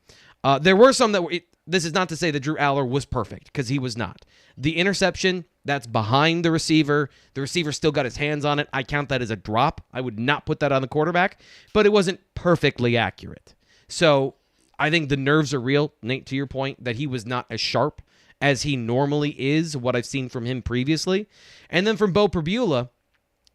There were some that were... This is not to say that Drew Aller was perfect, because he was not. The interception, that's behind the receiver. The receiver still got his hands on it. I count that as a drop. I would not put that on the quarterback, but it wasn't perfectly accurate. So I think the nerves are real, Nate, to your point, that he was not as sharp as he normally is, what I've seen from him previously. And then from Beau Pribula,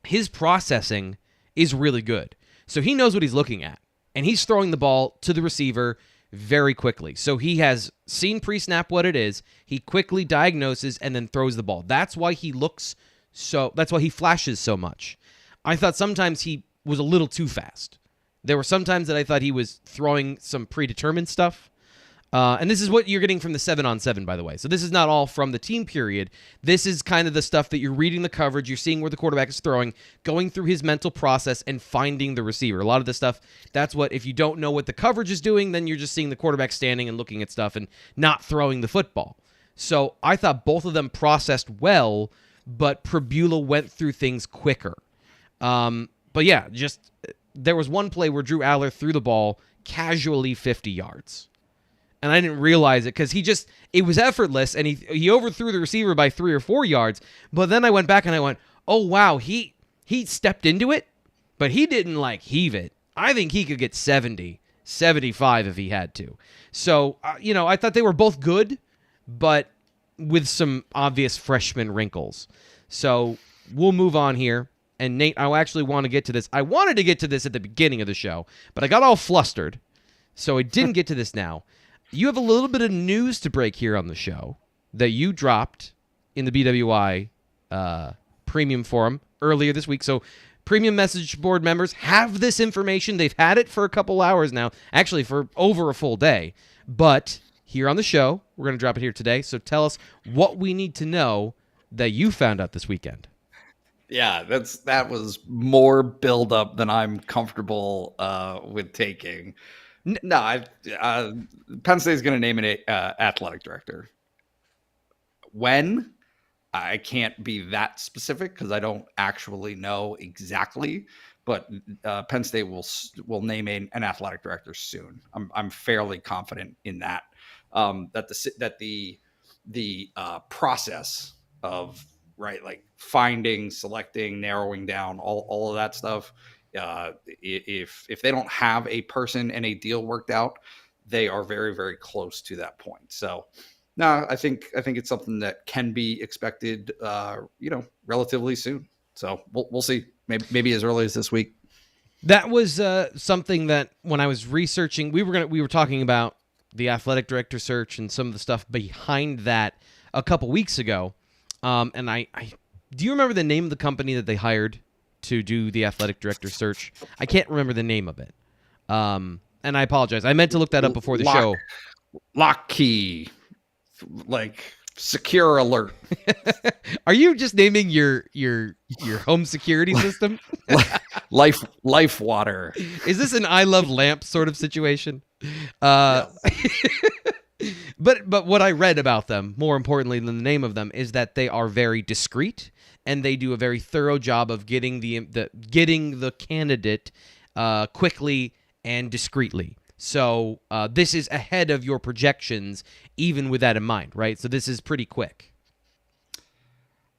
his processing is really good. So he knows what he's looking at, and he's throwing the ball to the receiver very quickly. So he has seen pre-snap what it is. He quickly diagnoses and then throws the ball. That's why that's why he flashes so much. I thought sometimes he was a little too fast. There were some times that I thought he was throwing some predetermined stuff. And this is what you're getting from the 7-on-7, by the way. So this is not all from the team period. This is kind of the stuff that you're reading the coverage, you're seeing where the quarterback is throwing, going through his mental process, and finding the receiver. A lot of the stuff, that's what, if you don't know what the coverage is doing, then you're just seeing the quarterback standing and looking at stuff and not throwing the football. So I thought both of them processed well, but Pribula went through things quicker. But yeah, there was one play where Drew Aller threw the ball casually 50 yards. And I didn't realize it because it was effortless, and he overthrew the receiver by 3 or 4 yards. But then I went back and I went, oh, wow, he stepped into it, but he didn't, heave it. I think he could get 70, 75 if he had to. So, I thought they were both good, but with some obvious freshman wrinkles. So we'll move on here. And, Nate, I actually want to get to this. I wanted to get to this at the beginning of the show, but I got all flustered, so I didn't get to this now. You have a little bit of news to break here on the show that you dropped in the BWI premium forum earlier this week. So premium message board members have this information. They've had it for a couple hours now, actually for over a full day. But here on the show, we're going to drop it here today. So tell us what we need to know that you found out this weekend. Yeah, that was more buildup than I'm comfortable with taking. No, Penn State is going to name an athletic director. When? I can't be that specific because I don't actually know exactly. But Penn State will name an athletic director soon. I'm fairly confident in that. That the process of right? Like finding, selecting, narrowing down, all of that stuff. If they don't have a person and a deal worked out, they are very, very close to that point. So, no, I think it's something that can be expected, relatively soon. So we'll see. Maybe as early as this week. That was something that when I was researching, we were talking about the athletic director search and some of the stuff behind that a couple weeks ago. And I do you remember the name of the company that they hired to do the athletic director search? I can't remember the name of it. And I apologize. I meant to look that up before the show. Lockkey, like secure alert. Are you just naming your home security system? Life water. Is this an I Love Lamp sort of situation? Yes. But what I read about them, more importantly than the name of them, is that they are very discreet and they do a very thorough job of getting the candidate quickly and discreetly. So this is ahead of your projections, even with that in mind, right? So this is pretty quick.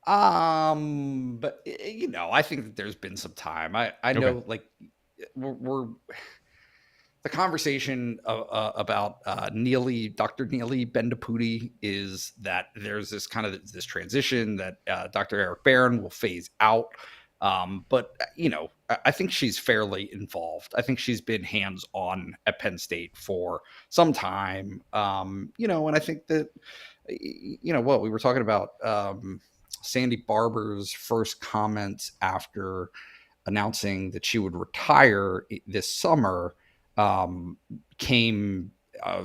But I think that there's been some time. I know, okay. Like we're the conversation about Neely, Dr. Neely Bendapudi, is that there's this kind of this transition that Dr. Eric Barron will phase out. But I think she's fairly involved. I think she's been hands-on at Penn State for some time. And I think that, what we were talking about, Sandy Barber's first comments after announcing that she would retire this summer came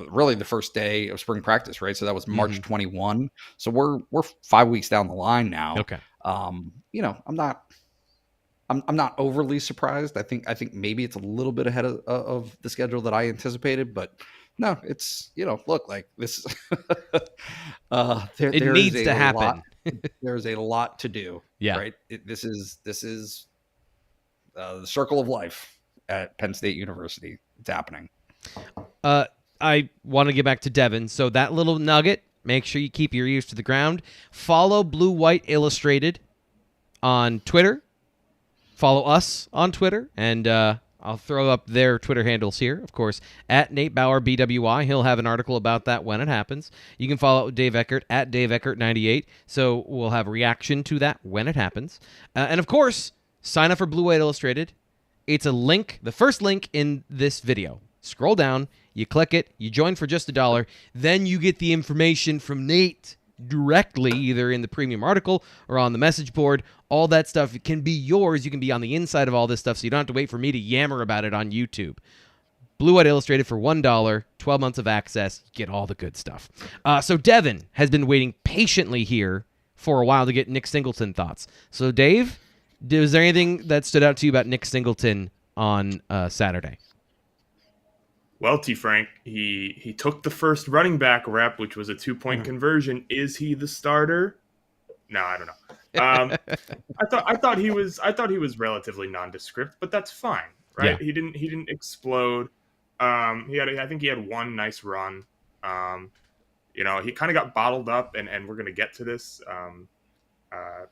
really the first day of spring practice, right? So that was March 21. So we're 5 weeks down the line now. Okay. I'm not overly surprised. I think maybe it's a little bit ahead of the schedule that I anticipated, but no, it's, look, like this, it needs to happen. There's a lot to do. Yeah. Right. This is the circle of life at Penn State University. It's happening. I want to get back to Devin. So that little nugget, make sure you keep your ears to the ground. Follow Blue-White Illustrated on Twitter. Follow us on Twitter, and I'll throw up their Twitter handles here, of course, at Nate Bauer, BWI. He'll have an article about that when it happens. You can follow Dave Eckert at Dave Eckert 98, so we'll have a reaction to that when it happens. And, of course, sign up for Blue-White Illustrated. It's a link, the first link in this video. Scroll down, you click it, you join for just $1, then you get the information from Nate directly, either in the premium article or on the message board. All that stuff can be yours. You can be on the inside of all this stuff, so you don't have to wait for me to yammer about it on YouTube. Blue-White Illustrated for $1, 12 months of access, get all the good stuff. So Devin has been waiting patiently here for a while to get Nick Singleton thoughts. So Dave, was there anything that stood out to you about Nick Singleton on Saturday? Well, T. Frank, he took the first running back rep, which was a 2-point conversion. Is he the starter? No, I don't know. I thought he was relatively nondescript, but that's fine, right? Yeah. He didn't explode. I think he had one nice run. He kind of got bottled up, and we're gonna get to this.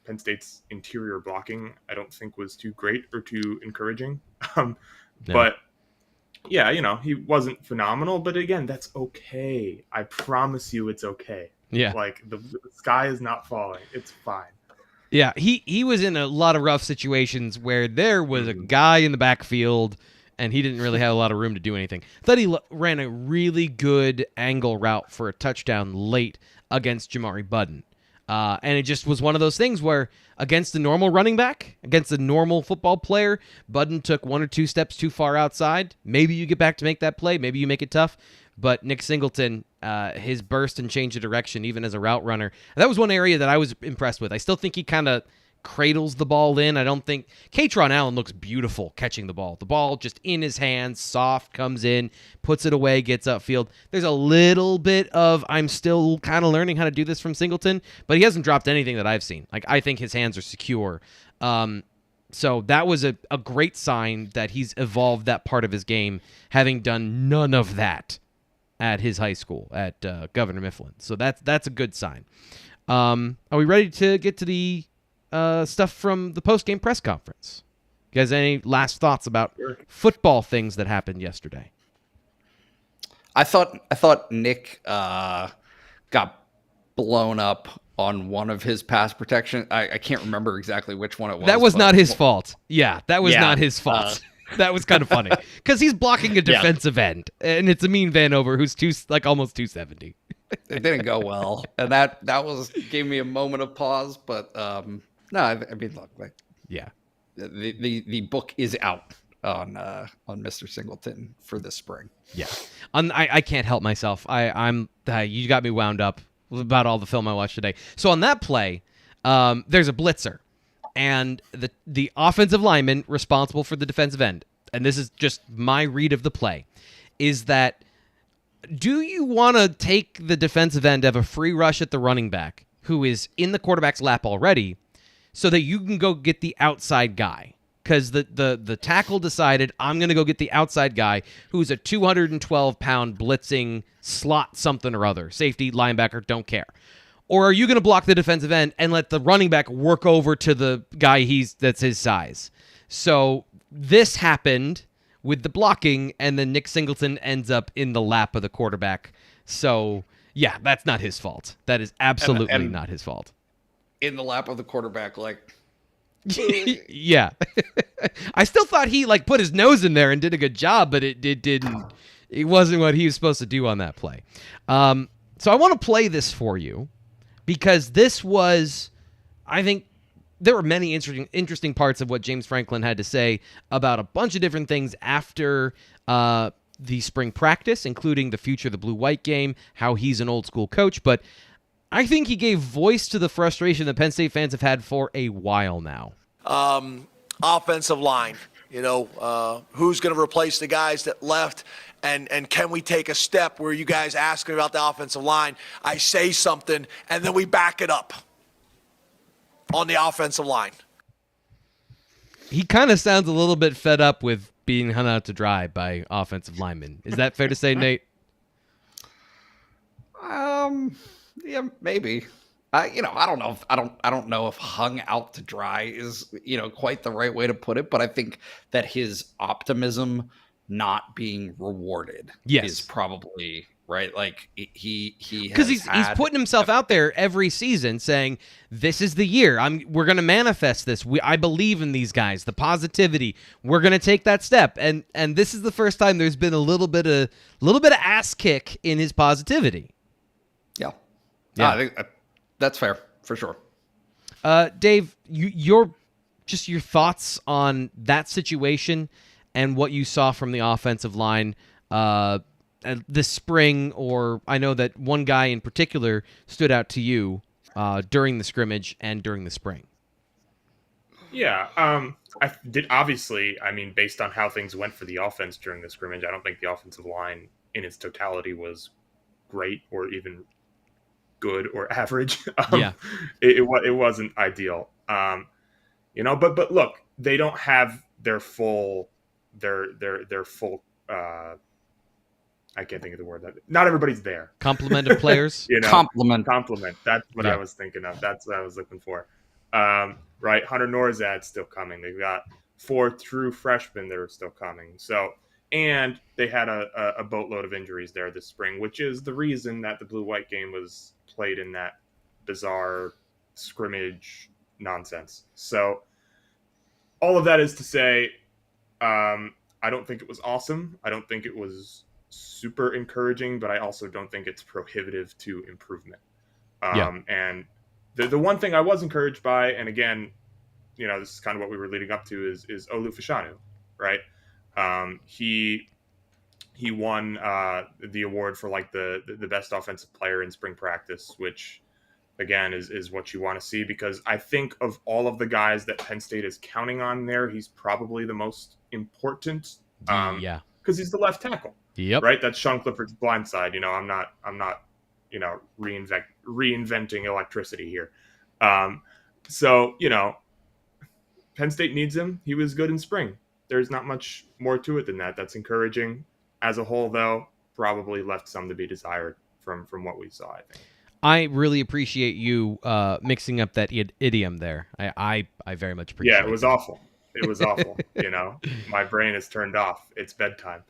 Penn State's interior blocking, I don't think, was too great or too encouraging. No. But yeah, he wasn't phenomenal, but again, that's okay. I promise you it's okay. Yeah. Like the sky is not falling. It's fine. Yeah, he was in a lot of rough situations where there was a guy in the backfield and he didn't really have a lot of room to do anything. I thought he ran a really good angle route for a touchdown late against Jamari Budden. And it just was one of those things where against the normal running back, against a normal football player, Budden took 1 or 2 steps too far outside. Maybe you get back to make that play. Maybe you make it tough. But Nick Singleton, his burst and change of direction, even as a route runner, that was one area that I was impressed with. I still think he kind of cradles the ball in. I don't think Katron Allen looks beautiful catching the ball. The ball just in his hands, soft, comes in, puts it away, gets upfield. There's a little bit of I'm still kind of learning how to do this from Singleton, but he hasn't dropped anything that I've seen. Like, I think his hands are secure. So that was a great sign that he's evolved that part of his game, having done none of that at his high school at Governor Mifflin. So that's a good sign. Are we ready to get to the stuff from the post-game press conference? You guys, any last thoughts about football things that happened yesterday? I thought Nick got blown up on one of his pass protection. I can't remember exactly which one it was. That was not his fault. Yeah, that was not his fault. That was kind of funny because he's blocking a defensive end, and it's Amin Vanover who's almost 270. It didn't go well, and that gave me a moment of pause. But no, I mean, look, the book is out on Mr. Singleton for this spring. Yeah, I can't help myself. You got me wound up about all the film I watched today. So on that play, there's a blitzer, and the offensive lineman responsible for the defensive end, and this is just my read of the play, is that do you want to take the defensive end, have a free rush at the running back who is in the quarterback's lap already, so that you can go get the outside guy? Because the tackle decided, I'm going to go get the outside guy who's a 212-pound blitzing slot something or other. Safety, linebacker, don't care. Or are you going to block the defensive end and let the running back work over to the guy that's his size? So this happened with the blocking, and then Nick Singleton ends up in the lap of the quarterback. So, yeah, that's not his fault. That is absolutely not his fault. In the lap of the quarterback, yeah. I still thought he put his nose in there and did a good job, but it didn't. It wasn't what he was supposed to do on that play. So I want to play this for you because this was, I think, there were many interesting parts of what James Franklin had to say about a bunch of different things after the spring practice, including the future of the Blue-White game, how he's an old school coach, but I think he gave voice to the frustration that Penn State fans have had for a while now. Offensive line, who's going to replace the guys that left, and can we take a step where you guys ask me about the offensive line, I say something, and then we back it up on the offensive line. He kind of sounds a little bit fed up with being hung out to dry by offensive linemen. Is that fair to say, Nate? Yeah, maybe. I don't know. I don't know if hung out to dry is quite the right way to put it, but I think that his optimism not being rewarded is probably right. He because he's putting himself out there every season saying this is the year. We're going to manifest this. I believe in these guys. The positivity. We're going to take that step. And this is the first time there's been a little bit of ass kick in his positivity. Yeah. I think that's fair for sure. Dave, your thoughts on that situation and what you saw from the offensive line this spring, or I know that one guy in particular stood out to you during the scrimmage and during the spring. Yeah, I did. Obviously, based on how things went for the offense during the scrimmage, I don't think the offensive line in its totality was great or even good or average. It wasn't ideal. But look, they don't have their full. I can't think of the word. Not everybody's there. Complement of players. Complement. That's what I was thinking of. That's what I was looking for. Right. Hunter Norzad's still coming. They've got 4 true freshmen that are still coming. So, and they had a boatload of injuries there this spring, which is the reason that the Blue-White game was played in that bizarre scrimmage nonsense. So all of that is to say, I don't think it was awesome. I don't think it was super encouraging, but I also don't think it's prohibitive to improvement. And the one thing I was encouraged by, and again, this is kind of what we were leading up to, is Olu Fashanu, right? He won the award for the best offensive player in spring practice, which again is what you want to see, because I think of all of the guys that Penn State is counting on there, he's probably the most important. Because he's the left tackle. Yep. Right. That's Sean Clifford's blind side. I'm not reinventing electricity here. So Penn State needs him. He was good in spring. There's not much more to it than that. That's encouraging. As a whole, though, probably left some to be desired from what we saw, I think. I really appreciate you mixing up that idiom there. I very much appreciate it. Yeah, it was awful. It was awful. My brain is turned off. It's bedtime.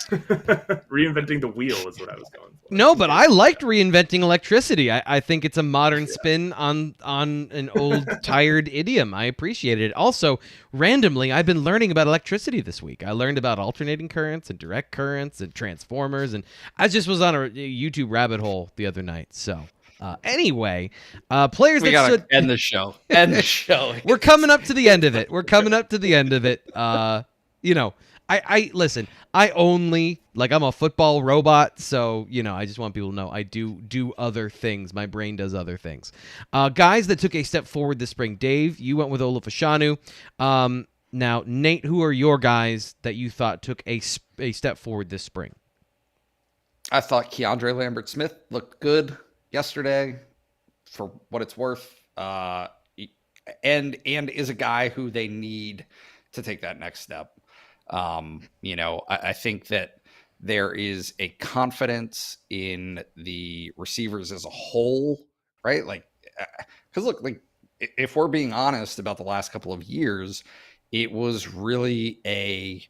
Reinventing the wheel is what I was going for. No, but I liked reinventing electricity. I think it's a modern spin on an old, tired idiom. I appreciated it. Also, randomly, I've been learning about electricity this week. I learned about alternating currents and direct currents and transformers, and I just was on a YouTube rabbit hole the other night. So, anyway, players We that gotta stood... end the show. End the show. We're coming up to the end of it. I listen, I only, I'm a football robot, so, I just want people to know I do other things. My brain does other things. Guys that took a step forward this spring. Dave, you went with Ola Fashanu. Now, Nate, who are your guys that you thought took a step forward this spring? I thought Keandre Lambert-Smith looked good yesterday, for what it's worth, and is a guy who they need to take that next step. I think that there is a confidence in the receivers as a whole, right? Because look, if we're being honest about the last couple of years, it was really a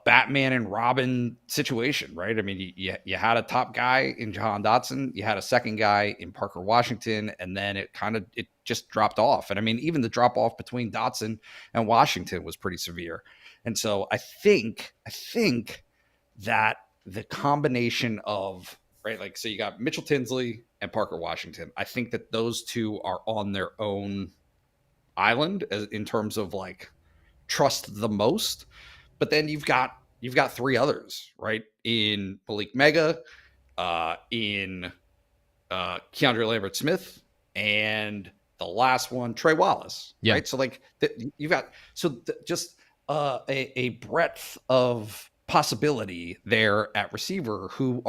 Batman and Robin situation, right? I mean, you had a top guy in Jahan Dotson, you had a second guy in Parker Washington, and then it just dropped off. And I mean, even the drop off between Dotson and Washington was pretty severe. And so I think that the combination of, right, so you got Mitchell Tinsley and Parker Washington. I think that those two are on their own island in terms of trust the most. But then you've got three others, right? In Malik Mega, in Keandre Lambert-Smith, and the last one, Trey Wallace, right? So you've got just a breadth of possibility there at receiver who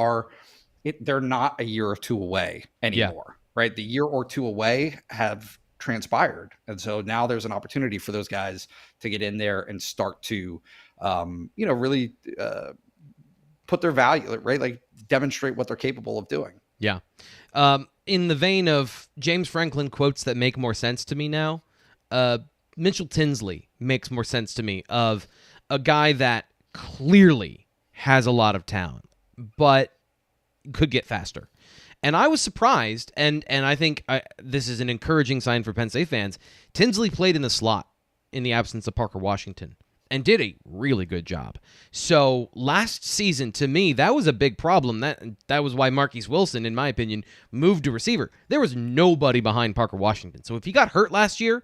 they're not a year or two away anymore, right? The year or two away have transpired. And so now there's an opportunity for those guys to get in there and start to, really put their value, right? Demonstrate what they're capable of doing. Yeah. In the vein of James Franklin quotes that make more sense to me now, Mitchell Tinsley makes more sense to me, of a guy that clearly has a lot of talent, but could get faster. And I was surprised, and I think this is an encouraging sign for Penn State fans. Tinsley played in the slot in the absence of Parker Washington and did a really good job. So last season, to me, that was a big problem. That was why Marquise Wilson, in my opinion, moved to receiver. There was nobody behind Parker Washington. So if he got hurt last year,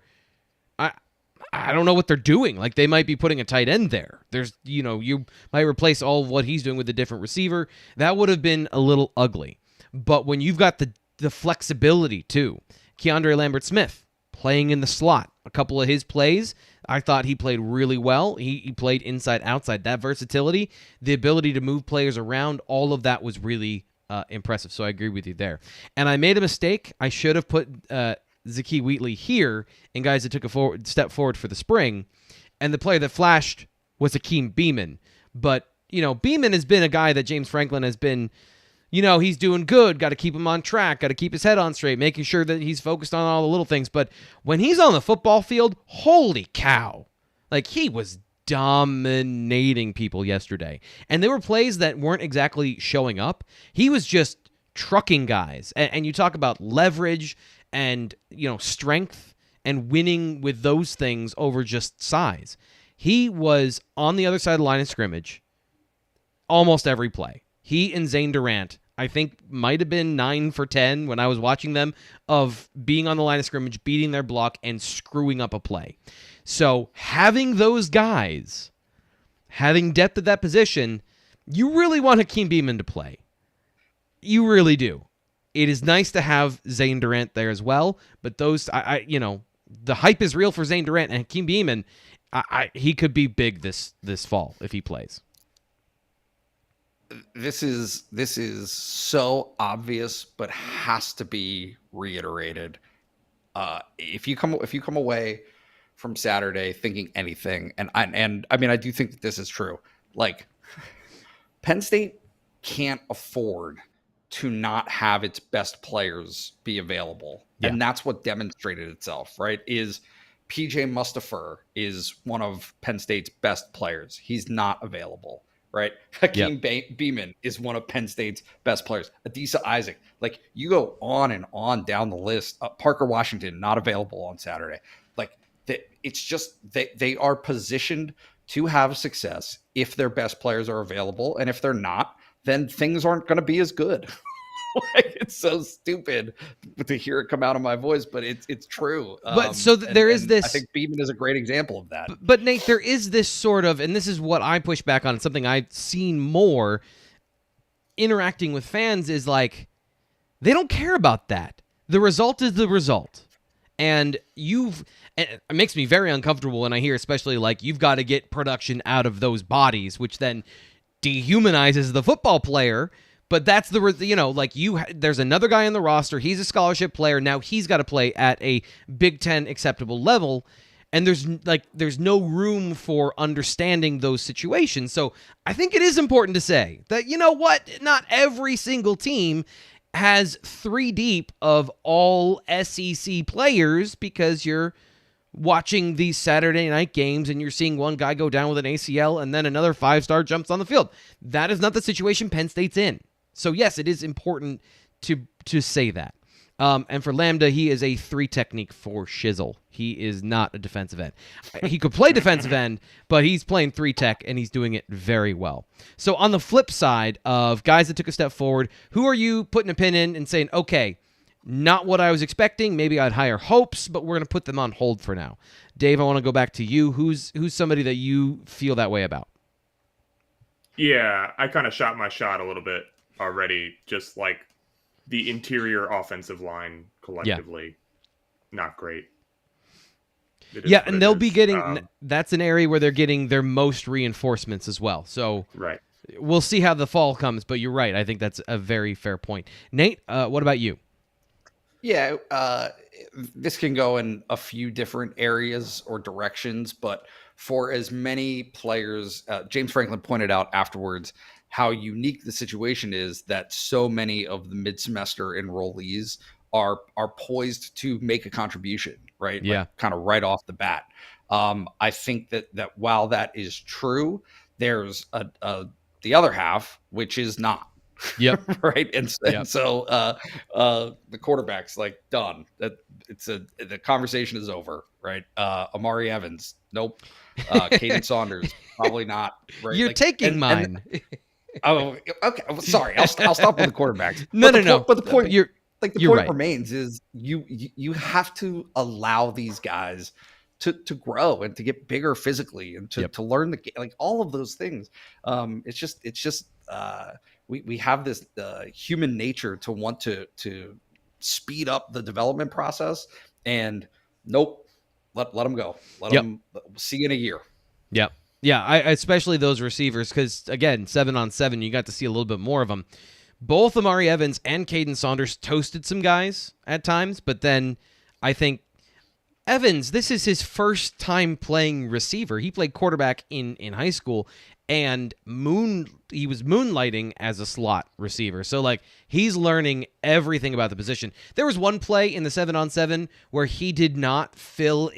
I don't know what they're doing. They might be putting a tight end there. There's, you might replace all of what he's doing with a different receiver. That would have been a little ugly. But when you've got the flexibility too, Keandre Lambert-Smith playing in the slot, a couple of his plays, I thought he played really well. He played inside, outside. That versatility, the ability to move players around, all of that was really impressive. So I agree with you there. And I made a mistake. I should have put Zakee Wheatley here and guys that took a step forward for the spring. And the player that flashed was Akeem Beamon. But, Beamon has been a guy that James Franklin has been, he's doing good. Got to keep him on track. Got to keep his head on straight, making sure that he's focused on all the little things. But when he's on the football field, holy cow. He was dominating people yesterday. And there were plays that weren't exactly showing up. He was just trucking guys. And you talk about leverage and, strength and winning with those things over just size. He was on the other side of the line of scrimmage almost every play. He and Zane Durant, I think, might have been 9 for 10 when I was watching them, of being on the line of scrimmage, beating their block, and screwing up a play. So having those guys, having depth at that position, you really want Hakeem Beamon to play. You really do. It is nice to have Zane Durant there as well, but those, the hype is real for Zane Durant, and Hakeem Beamon, he could be big this fall if he plays. This is so obvious, but has to be reiterated. If you come away from Saturday thinking anything, and I mean, I do think that this is true. Penn State can't afford to not have its best players be available. Yeah. And that's what demonstrated itself, right? Is PJ Mustapher is one of Penn State's best players. He's not available, right? Hakeem Beeman is one of Penn State's best players. Adisa Isaac, like you go on and on down the list. Parker Washington, not available on Saturday. Like it's just they are positioned to have success if their best players are available. And if they're not, then things aren't going to be as good. Like, it's so stupid to hear it come out of my voice, but it's true. But so there is this. I think Beeman is a great example of that. But Nate, there is this sort of, and this is what I push back on. It's something I've seen more interacting with fans is like they don't care about that. The result is the result, and it makes me very uncomfortable when I hear, especially like you've got to get production out of those bodies, which then dehumanizes the football player. But that's there's another guy on the roster. He's a scholarship player. Now he's got to play at a Big Ten acceptable level. And there's no room for understanding those situations. So I think it is important to say that, you know what? Not every single team has 3 deep of all SEC players, because you're watching these Saturday night games and you're seeing one guy go down with an ACL and then another 5-star jumps on the field. That is not the situation Penn State's in. So yes, it is important to say that. And for Lambda, he is a 3 technique for shizzle. He is not a defensive end. He could play defensive end, but he's playing 3 tech, and he's doing it very well. So on the flip side of guys that took a step forward, who are you putting a pin in and saying, okay, not what I was expecting, maybe I had higher hopes, but we're going to put them on hold for now? Dave, I want to go back to you. Who's somebody that you feel that way about? Yeah, I kind of shot my shot a little bit already, just like the interior offensive line collectively, not great. Yeah, and they'll be getting, that's an area where they're getting their most reinforcements as well. So right. We'll see how the fall comes, but you're right. I think that's a very fair point. Nate, what about you? Yeah, this can go in a few different areas or directions, but for as many players, James Franklin pointed out afterwards how unique the situation is that so many of the mid-semester enrollees are poised to make a contribution, right? Yeah. Like, kind of right off the bat. I think that while that is true, there's the other half, which is not. Yep. Right. And so the quarterback's like done. The conversation is over. Right. Amari Evans. Nope. Caden Saunders. Probably not. Right. You're taking mine. Oh, okay. Sorry. I'll stop with the quarterbacks. No. But the point the point right. remains is you have to allow these guys to grow and to get bigger physically and to learn the game, like all of those things. It's just we have this human nature to want to speed up the development process, and nope, let them go. Let them see in a year. Yep. Yeah, I especially those receivers, because again, 7-on-7, you got to see a little bit more of them. Both Amari Evans and Caden Saunders toasted some guys at times, but then I think Evans, this is his first time playing receiver. He played quarterback in high school, and he was moonlighting as a slot receiver. So, like, he's learning everything about the position. There was one play in the 7-on-7 where he did not backfill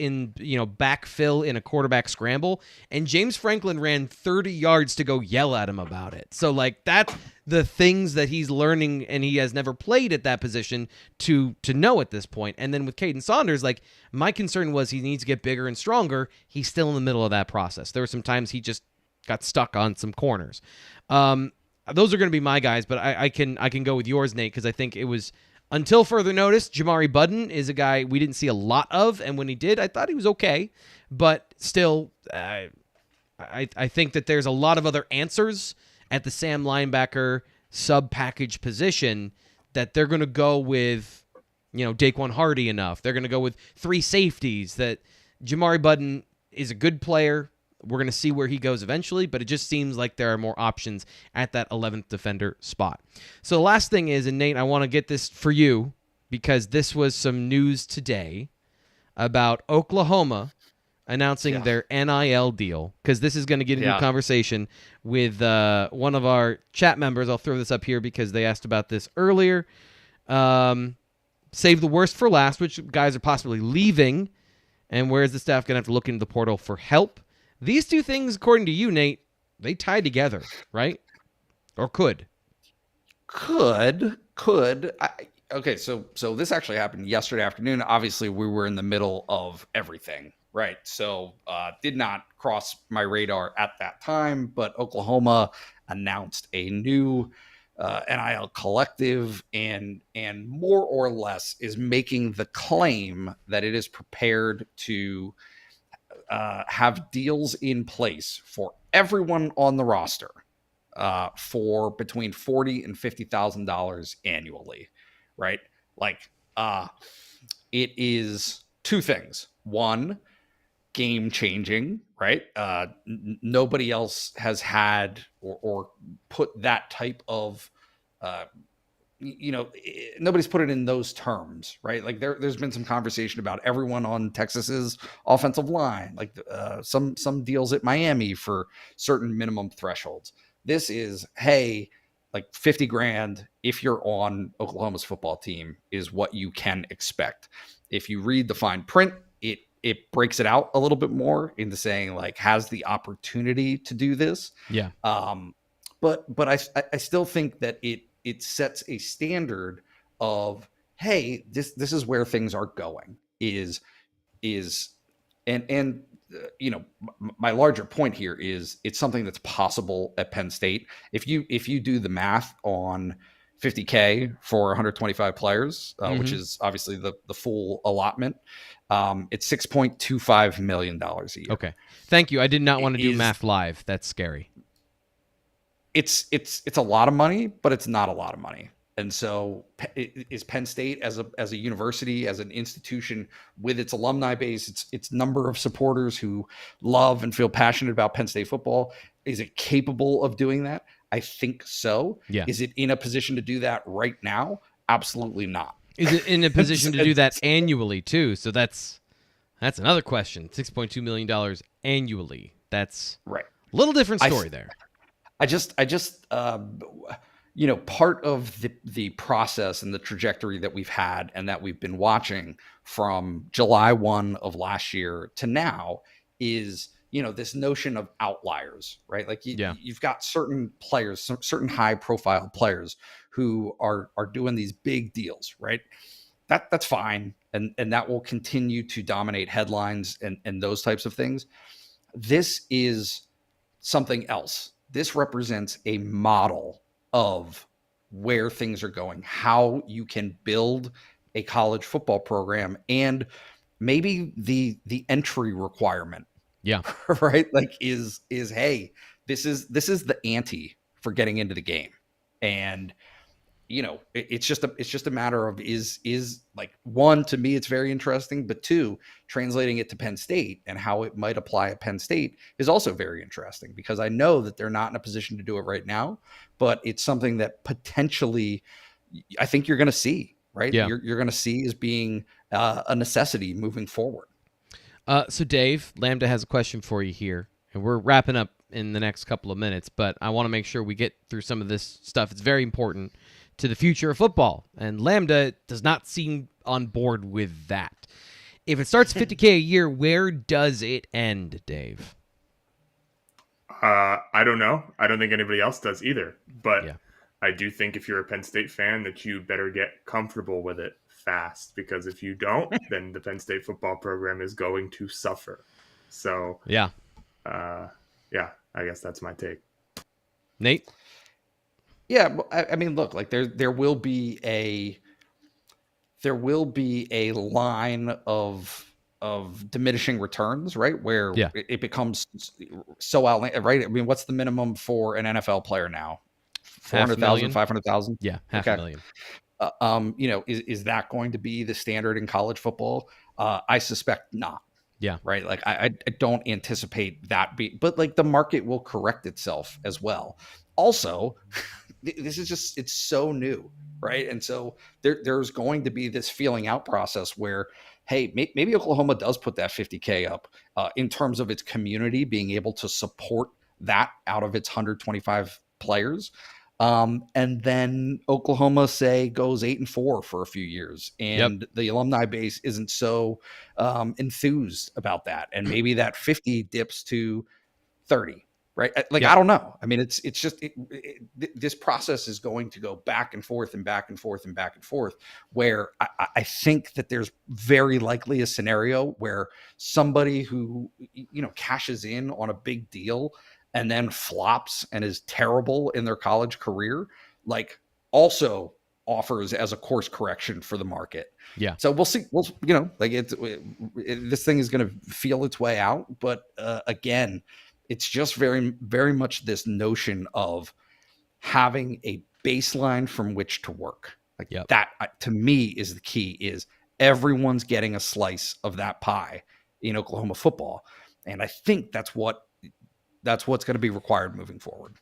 in a quarterback scramble, and James Franklin ran 30 yards to go yell at him about it. So, like, that's the things that he's learning, and he has never played at that position to know at this point. And then with Caden Saunders, like, my concern was he needs to get bigger and stronger. He's still in the middle of that process. There were some times he just got stuck on some corners. Those are going to be my guys, but I can go with yours, Nate, because I think it was, until further notice, Jamari Budden is a guy we didn't see a lot of, and when he did, I thought he was okay. But still, I think that there's a lot of other answers at the Sam linebacker sub-package position that they're going to go with, Daquan Hardy enough. They're going to go with 3 safeties. That Jamari Budden is a good player. We're going to see where he goes eventually, but it just seems like there are more options at that 11th defender spot. So the last thing is, and Nate, I want to get this for you because this was some news today about Oklahoma announcing their NIL deal, because this is going to get into a conversation with one of our chat members. I'll throw this up here because they asked about this earlier. Save the worst for last, which guys are possibly leaving, and where is the staff going to have to look into the portal for help? These two things, according to you, Nate, they tie together, right? Or could. Okay, so this actually happened yesterday afternoon. Obviously, we were in the middle of everything, right? So did not cross my radar at that time, but Oklahoma announced a new NIL collective and more or less is making the claim that it is prepared to have deals in place for everyone on the roster for between $40,000 and $50,000 annually, right? Like, it is two things. One, game changing, right? Nobody else has had or put that type of, nobody's put it in those terms, right? Like there's been some conversation about everyone on Texas's offensive line, like some deals at Miami for certain minimum thresholds. This is, hey, like $50,000 if you're on Oklahoma's football team is what you can expect. If you read the fine print, it breaks it out a little bit more into saying like has the opportunity to do this. Yeah. But I still think that it sets a standard of, hey, this is where things are going my larger point here is it's something that's possible at Penn State. If you do the math on $50,000 for 125 players, which is obviously the full allotment, it's $6.25 million a year. Okay. Thank you. I did not want to do math live. That's scary. It's a lot of money, but it's not a lot of money. And so is Penn State as a university, as an institution with its alumni base, its number of supporters who love and feel passionate about Penn State football, is it capable of doing that? I think so. Yeah. Is it in a position to do that right now? Absolutely not. Is it in a position to do that annually too? So that's another question. $6.2 million annually. That's right. A little different story there. I just part of the process and the trajectory that we've had and that we've been watching from July 1 of last year to now is, this notion of outliers, right? Like you've got certain players, certain high profile players who are doing these big deals, right? That's fine. And that will continue to dominate headlines and those types of things. This is something else. This represents a model of where things are going, how you can build a college football program, and maybe the entry requirement. Yeah. Right. Like is, hey, this is the ante for getting into the game. And, it's just a matter of is like, one, to me, it's very interesting, but two, translating it to Penn State and how it might apply at Penn State is also very interesting, because I know that they're not in a position to do it right now, but it's something that potentially I think you're going to see, right? Yeah. You're going to see as being a necessity moving forward. So Dave, Lambda has a question for you here, and we're wrapping up in the next couple of minutes, but I want to make sure we get through some of this stuff. It's very important to the future of football, and Lambda does not seem on board with that. If it starts $50,000 a year, where does it end, Dave? I don't know. I don't think anybody else does either, but Yeah. I do think if you're a Penn State fan that you better get comfortable with it fast, because if you don't, then the Penn State football program is going to suffer. So Yeah. I guess that's my take. Nate? Yeah, I mean, look, like there will be a line of diminishing returns, right? Where it becomes so outlandish, right? I mean, what's the minimum for an NFL player now? 400,000, 500,000? Yeah, $500,000. Is that going to be the standard in college football? I suspect not. Yeah. Right. Like I don't anticipate that but like the market will correct itself as well. Also, this is just, it's so new. Right. And so there's going to be this feeling out process where hey, maybe Oklahoma does put that 50K up in terms of its community being able to support that out of its 125 players. And then Oklahoma, say, goes 8-4 for a few years, and the alumni base isn't so enthused about that, and maybe that 50 dips to 30. Right. Like, I don't know. I mean, it's just this process is going to go back and forth and back and forth and back and forth, where I think that there's very likely a scenario where somebody who, cashes in on a big deal and then flops and is terrible in their college career, like, also offers as a course correction for the market. Yeah. So we'll see. This thing is going to feel its way out. But again, it's just very, very much this notion of having a baseline from which to work. Like, that, to me, is the key, is everyone's getting a slice of that pie in Oklahoma football. And I think that's what's going to be required moving forward.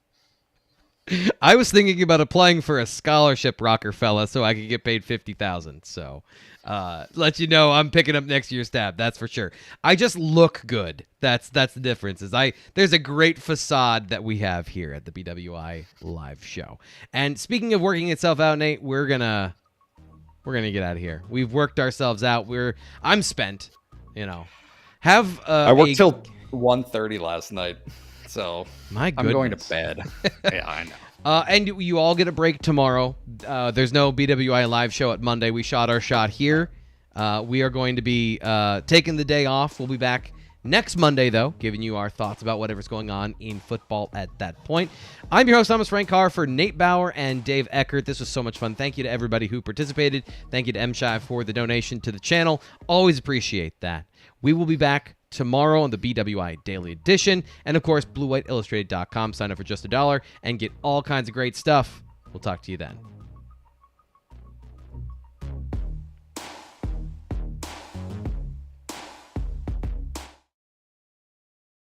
I was thinking about applying for a scholarship, Rockefeller, so I could get paid $50,000. So, let you know I'm picking up next year's tab. That's for sure. I just look good. That's the difference. There's a great facade that we have here at the BWI live show. And speaking of working itself out, Nate, we're gonna get out of here. We've worked ourselves out. I'm spent. I worked till 1:30 last night. So my goodness. I'm going to bed. Yeah, I know. And you all get a break tomorrow. There's no BWI live show at Monday. We shot our shot here. We are going to be taking the day off. We'll be back next Monday, though, giving you our thoughts about whatever's going on in football at that point. I'm your host, Thomas Frank Carr, for Nate Bauer and Dave Eckert. This was so much fun. Thank you to everybody who participated. Thank you to MSHI for the donation to the channel. Always appreciate that. We will be back tomorrow on the BWI Daily Edition. And, of course, BlueWhiteIllustrated.com. Sign up for just $1 and get all kinds of great stuff. We'll talk to you then.